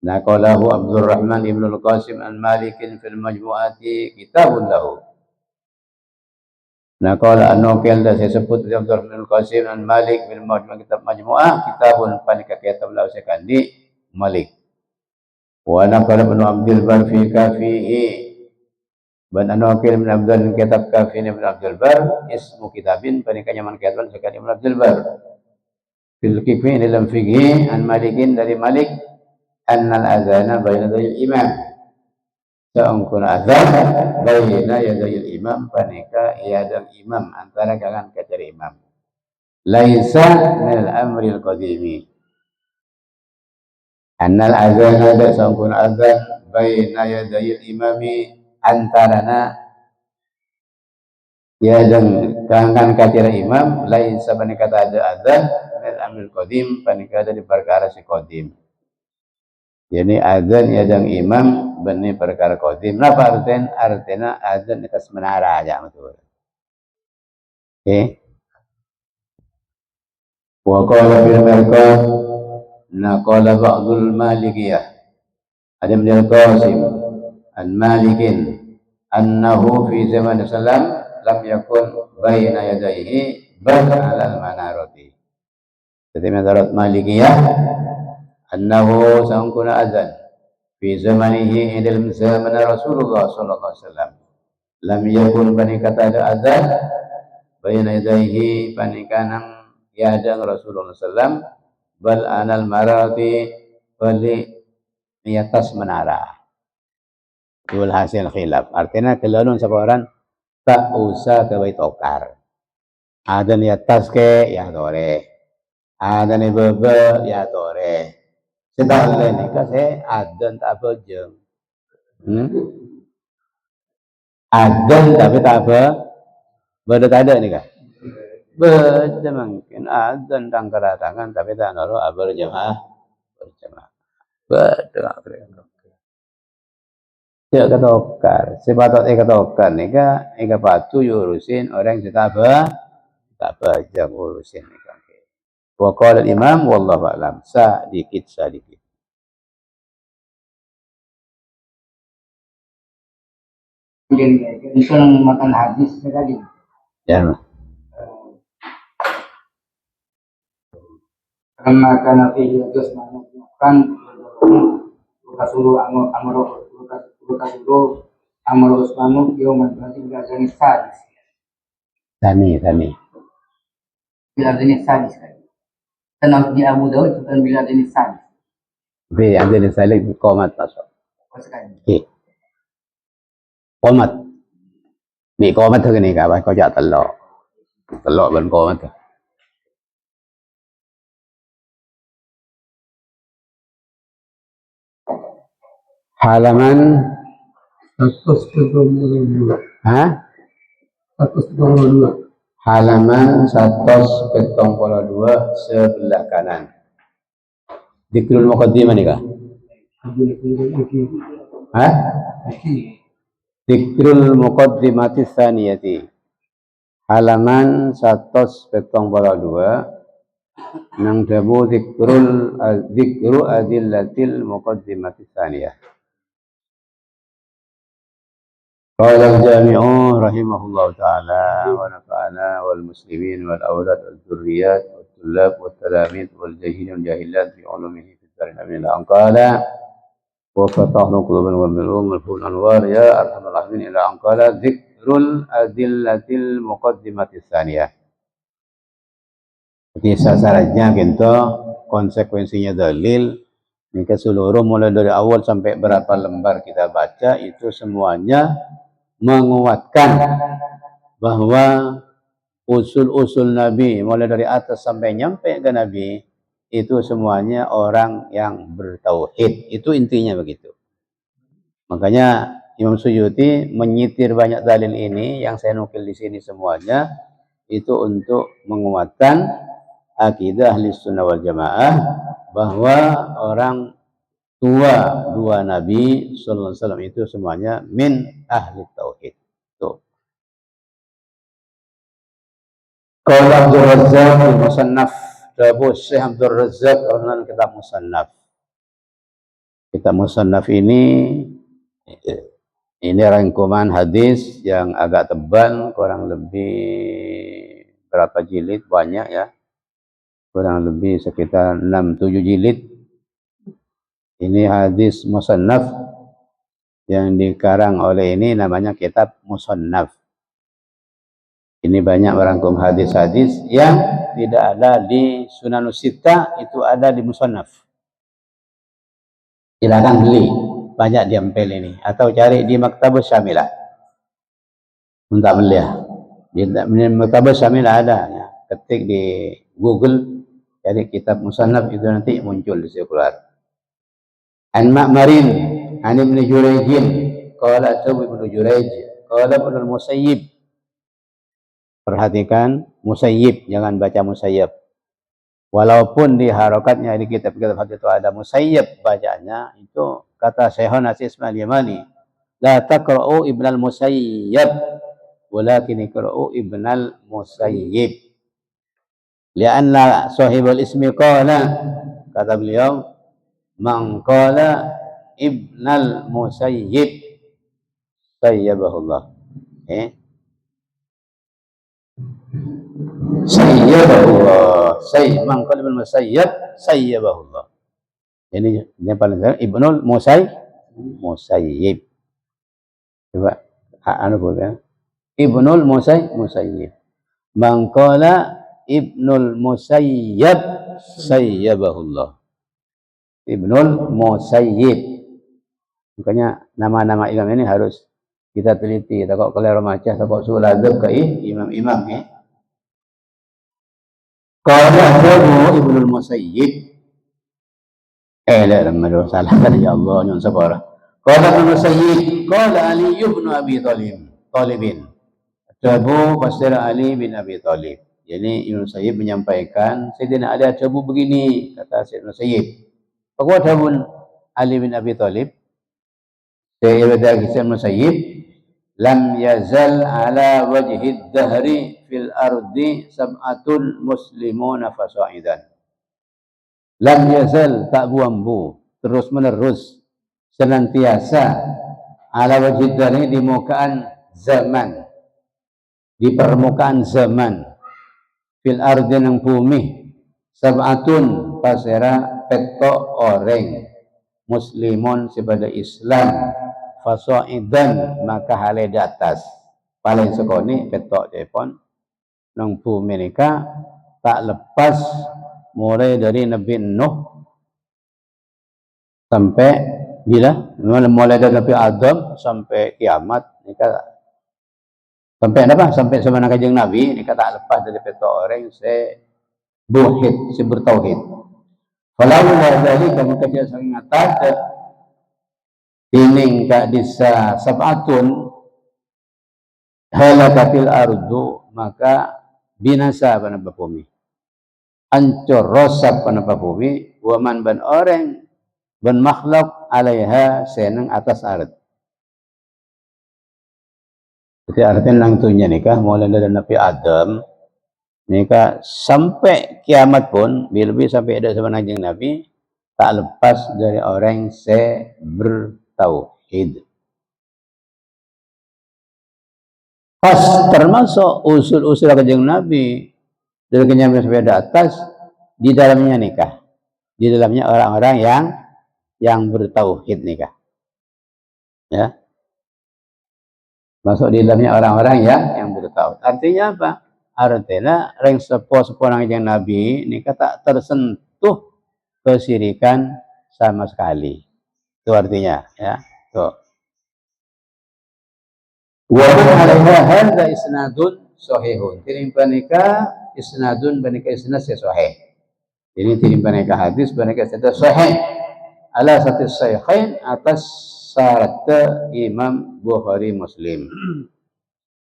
Speaker 1: Naqalahu Abdurrahman Ibnu Al-Qasim Al-Malikin fil Majmu'ati kitabun lahu. Naqala an-nokel dah saya sebut dari Abdurrahman Al-Qasim Al-Malik fil Kitab Majmu'ah kitabun panika kitab lahu sekandi Malik. Wa naqala Ibnu Abdul Bar fi kafihi. Ban anokil min Abdul kitab kafi Ibnu Abdul Bar ismu kitabin panika nyaman kitab sekali Ibnu Abdul Bar. Fil kifi dalam fikih an Malikin dari Malik annal azana baina yadayil imam. Saungkun azan baina yadayil imam panika yadang imam antara kalangan kacari imam. Laisa min al-amri al-qadimi. Annal azana da saungkun azan baina yadayil imami antarana yadang kalangan kacari imam laisa panika ada azan min al-amri al-qadim panika ada di perkara si qadim. Jadi azan yadang imam benih perkara qadim. Napa artinya azan di atas menara aja betul. Okay. Wa qala fil mirqat naqala ba'dul malikiyah. Ada min al-Qasim an Malikin annahu fi zaman Rasulullah lam yakun baina yadayhi bal 'ala al-manarati. Jadi menurut Malikiyah annahu sangkuna azan fi zamanihi dalam zaman Rasulullah sallallahu alaihi wasallam lam yakun panikata ada azan baina yadayhi panikanang yadang Rasulullah sallam bal anal marati bali di atas menara. Itu hasil khilaf. Artinya kelelun seorang tak usah ke bait tokar. Ada di atas ke ya tore. Ada di bebe ya tore. Sedang ini kan saya adzan tak apa jeng. Adzan tapi tak apa. Beda tak ada ni kan? Beda mungkin adzan tang kedatangan tapi tak naruh berjamaah. Beda. Tidak ketokar. Sebatok ketokar ni kan? Ika patu yurusin orang yang tak apa jam urusin ni kan? Wa qala al-imam wallahu a'lam. Sedikit.
Speaker 2: Itu yang makan hadis sekali.
Speaker 1: Ya.
Speaker 2: Karena karena video terus makan amro Usmanu yoman berarti bila jenis sadis.
Speaker 1: Tani.
Speaker 2: Bila jenis sadis kan. Tenang di Abu Daud bukan bila jenis sadis.
Speaker 1: Fi ada salik qomat tasawuf. Okey. Qomat. Ni qomat tu ni ka ba ko ja telok. Telok ban qomat tu. Halaman
Speaker 2: 132.
Speaker 1: ha?
Speaker 2: 132.
Speaker 1: Halaman 172 sebelah kanan. Dikrul muqaddimah ni kah? Ha? Dikrul muqaddimati tsaniyati. Halaman 172 nang dabu zikru adillatil muqaddimati tsaniyah. Qala al-jami'u rahimahullahu ta'ala wa nafa'ana wal muslimin wal awlad wal dzurriyyat wal tullab wal talamid wal jahilin wal jahilat bi ulumihi fid darin amin la anqala wa fatahna quluban wal milum wal ful anwar ya arhamar rahimin ila anqala dzikrul adillatil muqaddimati tsaniyah. Jadi sasarannya gitu, konsekuensinya dalil ini keseluruh mulai dari awal sampai berapa lembar kita baca itu semuanya menguatkan bahwa usul-usul Nabi mulai dari atas sampai nyampe ke Nabi itu semuanya orang yang bertauhid. Itu intinya begitu. Makanya Imam Suyuti menyitir banyak dalil ini yang saya nukil di sini semuanya itu untuk menguatkan akidah Ahlus Sunnah wal Jamaah bahwa orang tua dua Nabi sallallahu alaihi wasallam itu semuanya min ahli tauhid. Tuh. Qala Abdul Razzaq al-Musannaf, Abu Syekh Abdul Razzaq dalam kitab Musannaf. Kitab Musannaf ini rangkuman hadis yang agak tebal, kurang lebih berapa jilid, banyak ya. Kurang lebih sekitar 6-7 jilid. Ini hadis Musannaf yang dikarang oleh ini namanya kitab Musannaf. Ini banyak merangkum hadis-hadis yang tidak ada di Sunanus Sittah, itu ada di Musannaf. Silakan beli, banyak diampel ini atau cari di Maktabus Syamilah. Minta beli ya. Di Maktabus Syamilah ada ya. Ketik di Google cari kitab Musannaf itu nanti muncul di situ keluar. An Ma'marin an Ibn Jurayjin qala Ibn Jurayj qala Ibn al-Musayyib. Perhatikan Musayyib, jangan baca Musayyab. Walaupun di harokatnya di kitab-kitab hadis itu ada Musayyib bacanya, itu kata Syekhuna Ismail Yamani, la taqra'u Ibn al-Musayyib walakin iqra'u Ibn al-Musayyib. Lianna sahibul ismi qala, kata beliau, man qala Ibnal Musayyib sayyabahullah. Sayyabahullah. Man qala Ibnul Musayyib sayyabahullah. Ini yang paling sering Ibnul Musayyib. Coba anu boleh. Ibnul Musayyib. Man qala Ibnul Musayyib sayyabahullah. Ibnul Musayyib. Makanya nama-nama imam ini harus kita teliti. Takut kalau macam takut suladab ke imam-imam ni. Qala Ibnul Musayyib. La ramadu salah ya Allah nyon sabar. Qala Ibnul Musayyib, qala Ali ibn Abi Talibin. Tabu Pasir Ali bin Abi Talib. Jadi Ibnu Musayyib menyampaikan, Sayyidina Ali tabu begini, kata Sayyidina Musayyib. Pagwathabun Ali bin Abi Talib, Sayyidina Musayyib, lam yazal ala wajhid dahri fil ardi sab'atul muslimuna fasa'idan. Lam yazal, tak buang-bu, terus menerus, senantiasa ala wajhid dari di mukaan zaman, di permukaan zaman, fil ardi nang bumi, sab'atun pasera peto orang muslimun sebagai Islam, fasoidan maka hale di atas paling sekoni peto jepon nang bumi nika tak lepas mulai dari Nabi Nuh sampai bila mulai dari Nabi Adam sampai kiamat nika sampai apa sampai zaman kanjeng Nabi nika tak lepas dari peto orang buhid si bertauhid. Kalau dari kamu kerja sangat ada tining tak disa sab'atun halakatil ardu maka binasa pada bumi, hancur rosak pada bumi, waman ban orang ban makhluk alaiha seneng atas ard. Jadi artinya nang tunya nikah mulai dari Nabi Adam nikah sampai kiamat pun bila sampai ada zaman kanjeng Nabi tak lepas dari orang bertauhid. Pas termasuk usul-usul kanjeng Nabi dari kenyamanan sampai di atas di dalamnya nikah, di dalamnya orang-orang yang bertauhid nikah, ya masuk di dalamnya orang-orang yang bertauhid. Artinya apa? Artinya reng sepo-sepo kanjeng Nabi nikah tak tersentuh kesirikan sama sekali. Itu artinya, ya. Tuh. Wa alaiha hadza isnadun sahihun. Tirimpan nikah isnadun banika isnad sahih. Ini tirimpan nikah hadis banika isnad sahih. Ala satu sahihain atas syarat Imam Bukhari Muslim.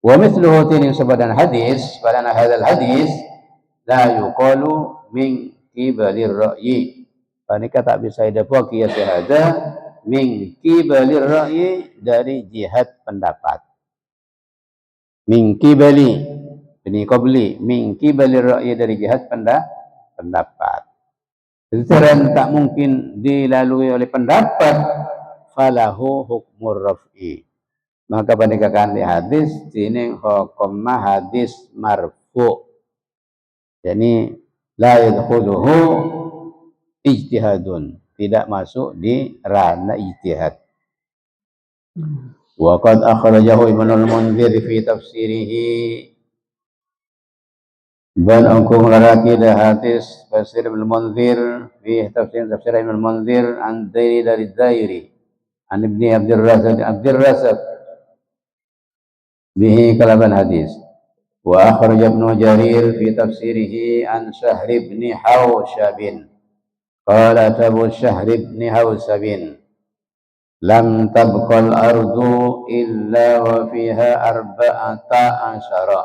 Speaker 1: Wa mithluhu tirim sebadan hadis, pada hadzal hadis la yuqalu min qibalir ra'yi. Banika tak bisa didapat kias hadza min qibalir ra'yi dari jihad pendapat. Min qibali ini qabli min qibali ra'yi dari jihad pendapat. Secara tak mungkin dilalui oleh pendapat falahu hukmur raf'i. Maka pendekatan di hadis ini hukum hadis marfu. Jadi la yadkhuluhu ijtihadun, tidak masuk di ranah ijtihad. Wa qad akhrajahu Ibnu al-Munzir fi tafsirihi. Dan angkung laraki dah hadis tafsir Ibnu al-Munzir fi tafsir Ibnu al-Munzir an dari Dairi an Ibni Abdul Razak bihi kalaban hadis. Wa akhraj Ibnu Jarir fi tafsirihi an Shahr ibn Hawshab qala tabu Shahr ibn Hawshab lam tabqal ardu illa wa fiha arba'ata asyara.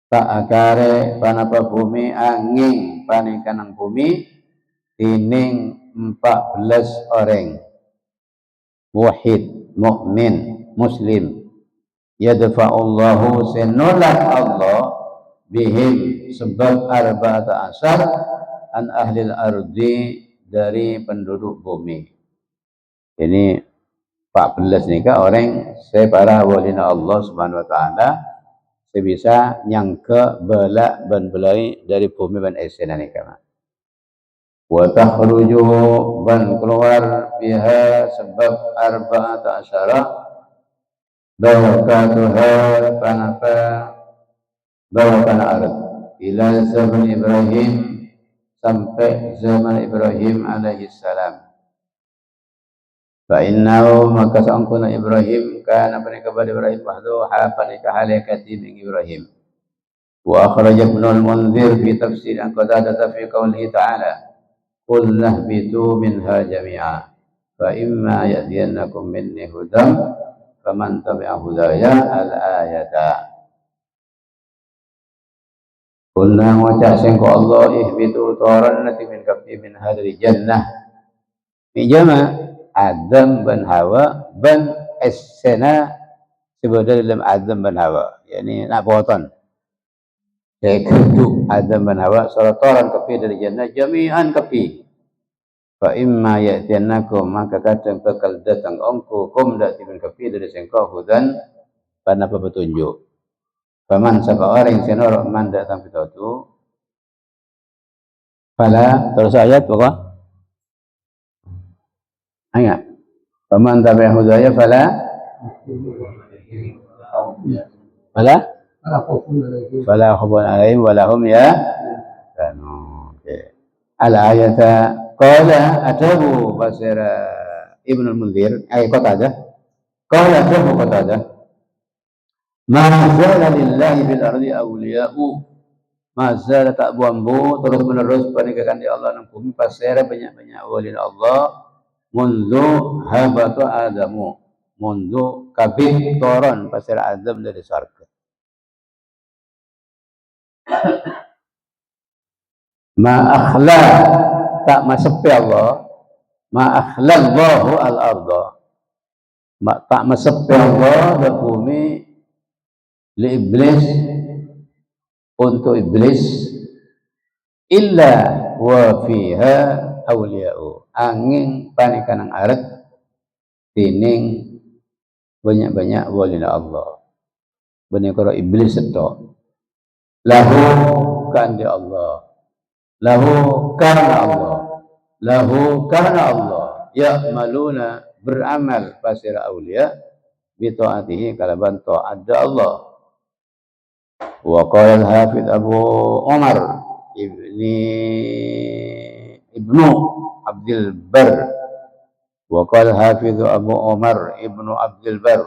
Speaker 1: Tak akare panapa bumi angin panikanang bumi tining 14 orang wahid mukmin muslim yadfa'ullahu senolak Allah bihim sebab arba'ata asyar an ahlil ardi dari penduduk bumi. Ini 14 nikah orang para walina Allah Subhanahu wa taala sebisa nyangka bala ban belai dari bumi ban esena nikah. Wa takhruju ban keluar biha sebab arba'ata asyara barakatuha panapa barakan arad ila zaman Ibrahim sampai zaman Ibrahim alaihi salam. Fa innahu maka sangkuna Ibrahim kana panika bali Ibrahim wahduha panika halakati min Ibrahim. Wa akhraja Ibnu al-Munzir fi tafsir an Qatadah fi qoulihi ta'ala qul nahbitu minha jami'a fa imma ya'tiyannakum minni hudam faman tabi'a hudaya al-ayata. Qulna waca sengko Allah ihbitu taran nati min kafi min hadri jannah. Ijama Adam ban Hawa ban esena sebenarnya dalam Adam ban Hawa, yakni nak potong. Kedua Adam ban Hawa soratoran kepi dari jannah jami'an kepi. Fa imma ya'tiyannakum maka kadang bakal datang ongko kum dak timin kapi dari sengko hudan pada petunjuk. Paman sapa orang sing ora man datang pitutu fala terus ayat apa? Ayat. Paman tabi'a hudaya fala khawfun alaihim wa lahum ya kanu. Al-ayata qala atabu basira Ibnu Munzir ay Qatadah qala atabu Qatadah ma zala lillahi bil ardi awliya'u ma zala tak buambu terus menerus peninggalan di Allah nang bumi pasera banyak-banyak wali Allah mundu habatu adamu mundu kabeh toron pasera Adam dari surga ma akhla tak masepi Allah ma akhlallahu al-ardha ma tak masepi Allah di bumi li iblis untuk iblis illa wa fiha awliya'u angin panikanang aret tining banyak-banyak wali Allah benih karo iblis itu lahu kan di Allah lahu karena Allah lahu karena Allah ya'maluna beramal pasir awliya bi ta'atihi kalaban ta'at Allah. Wa qala al-hafidz Abu Umar ibnu Abdul Bar wa qala al-hafidz Abu Umar ibnu Abdul Bar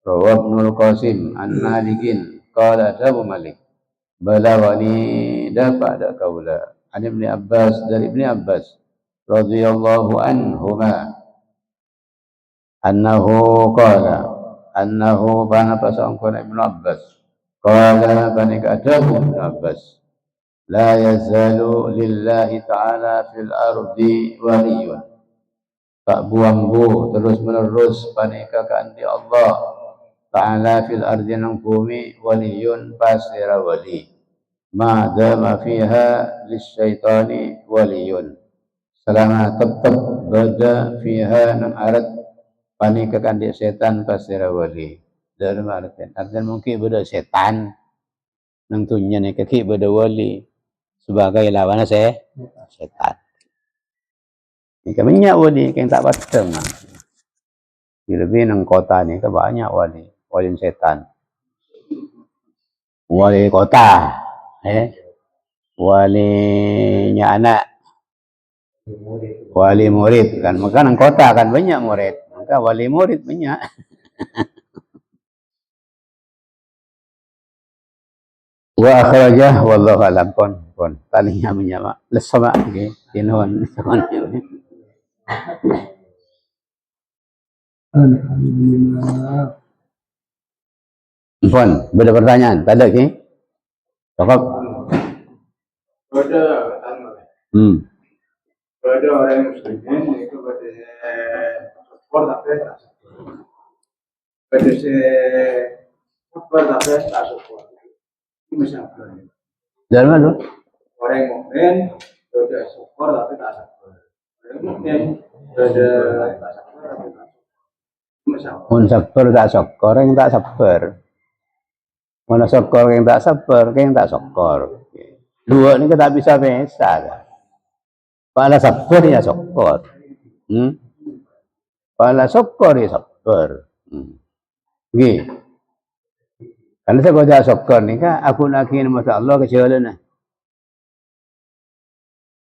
Speaker 1: rawa Ibnu al-Qasim an Malikin qala Abu Malik balawani dapat kaula an Ibnu Abbas dari Ibnu Abbas radhiyallahu anhuma annahu qala annahu bana pasangkon Ibnu Abbas qala banika adabu Ibnu Abbas la yazalu lillahi ta'ala fil ardi waliyun tak buang-bu terus menerus panika kandi Allah ta'ala fil ardi nang bumi waliyun pasira wali ma dama fiha lisyaitani waliyun selama tetap berada fiha nang arat panika kandi setan pasira wali dalam artian mungkin beda setan nang tunyan kaki beda wali sebagai lawan setan ini kemenyak wali yang tak pateng lebih nang kota ni ke banyak wali setan wali kota walinya anak wali murid kan maka nang kota kan banyak murid maka wali murid banyak wa akhrajah wallahu alam pon talinya menyama lesama nggih tinuhun alhamdulillah pon ada pertanyaan tak ada ke cakap
Speaker 3: pada orang muslimin itu pada support apa pada support apa tak support ini misalnya
Speaker 1: dalam mana
Speaker 3: orang mukmin pada support tapi tak support orang mukmin pada tak support tapi tak
Speaker 1: mun sabar tak syukur yang tak sabar mana syukur yang tak sabar yang tak syukur dua ini kita bisa kan pala sabar ya syukur pala syukur ya sabar nggih kalau saya baca syukur ni kan aku nak ingin masa Allah kejalan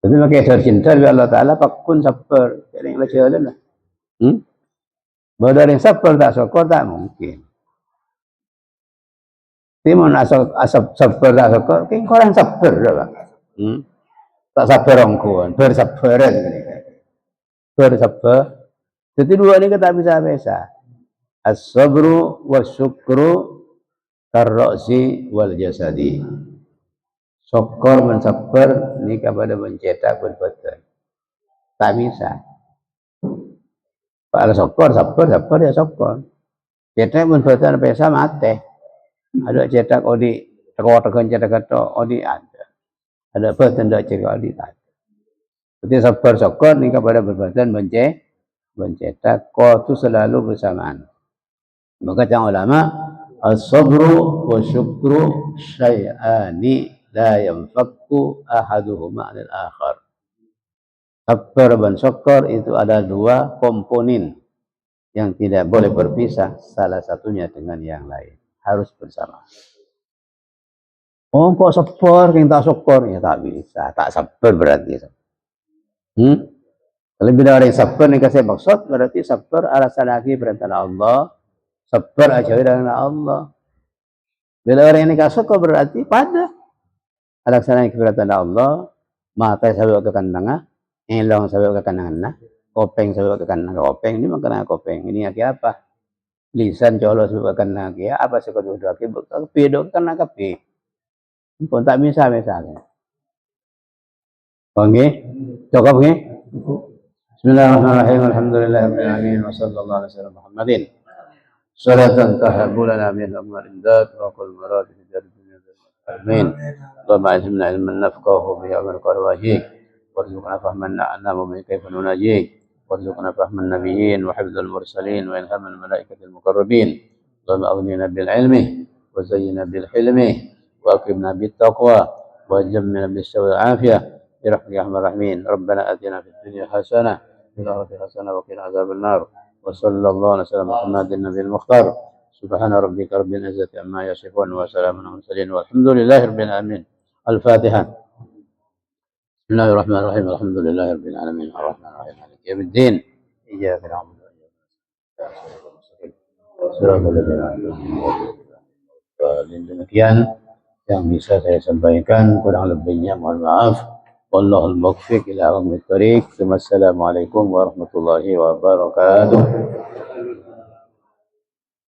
Speaker 1: tapi pakai cinta bi Allah Taala pakun sabar jadi kejalan Bahwa yang sabar tak syukur tak mungkin. Timun asap sabar tak syukur, kan orang sabar lah. Tak sabar orang bersabaran. Bersabar. Jadi dua ini kita bisa. As-sabru wa syukru karroksi wal jasadi. Syukur dan sabar ini kepada mencetak perbuatan. Tak bisa. Kalau syukur, sabar ya syukur. Cetak perbuatan biasa mati. Ada cetak odi, tekan cetak odi ada. Ada perbuatan cetak odi tak. Jadi sabar syukur ini kepada perbuatan mencetak ko itu selalu bersamaan. Maka jangan ulama as-sabru wa syukru syai'ani la yanfakku ahaduhuma 'anil akhar. Sabar dan syukur itu ada dua komponen yang tidak boleh berpisah salah satunya dengan yang lain, harus bersama. Oh, kok sabar, yang tak syukur ya tak bisa, tak sabar berarti. Kalau bila orang sabar ni kasih maksud berarti sabar alasan lagi perintah Allah, sabar aja dengan Allah. Bila orang ini kasih syukur berarti pada alasan lagi perintah Allah, mata saya ke kandangan, elong saya ke kandangan, kopeng saya ke kandangan kopeng ini makna kopeng ini apa? Lisan colo saya ke kandangan apa sekolah dua kapi dok karena kapi. Pun tak bisa misalnya. Oke, cukup nggih? Bismillahirrahmanirrahim. Alhamdulillahirabbil alamin wa sallallahu alaihi wasallam Muhammadin. Salatan tahabbu lana min amrin dzat wa qul marad fi dunya amin. Allahumma ajibna ilman nafqahu bihi wa qarwajik. Warzuqna fahman na'lamu bi kayfa nunajik. Warzuqna fahman nabiyyin wa hifdzal mursalin wa ilhamal malaikatil muqarrabin. Allahumma aghnina bil ilmi wa zayyina bil hilmi wa akrimna bit taqwa wa jammilna bis syawil afiyah. برحمتك يا ارحم الراحمين ربنا اتنا في الدنيا حسنه وفي الاخره حسنه وقنا عذاب النار وصلى الله على سيدنا محمد النبي المختار سبحان ربك رب العزه عما يصفون وسلام على المرسلين والحمد لله رب العالمين الفاتحه بسم الله الرحمن الرحيم الحمد لله رب العالمين الرحمن الرحيم مالك يوم الدين اياك نعبد واياك نستعين صراط الذين انعمت عليهم demikian yang bisa saya sampaikan, kurang lebihnya mohon maaf. Wallahul muwaffiq ila aqwamit thoriq. Wassalamualaikum warahmatullahi wabarakatuh.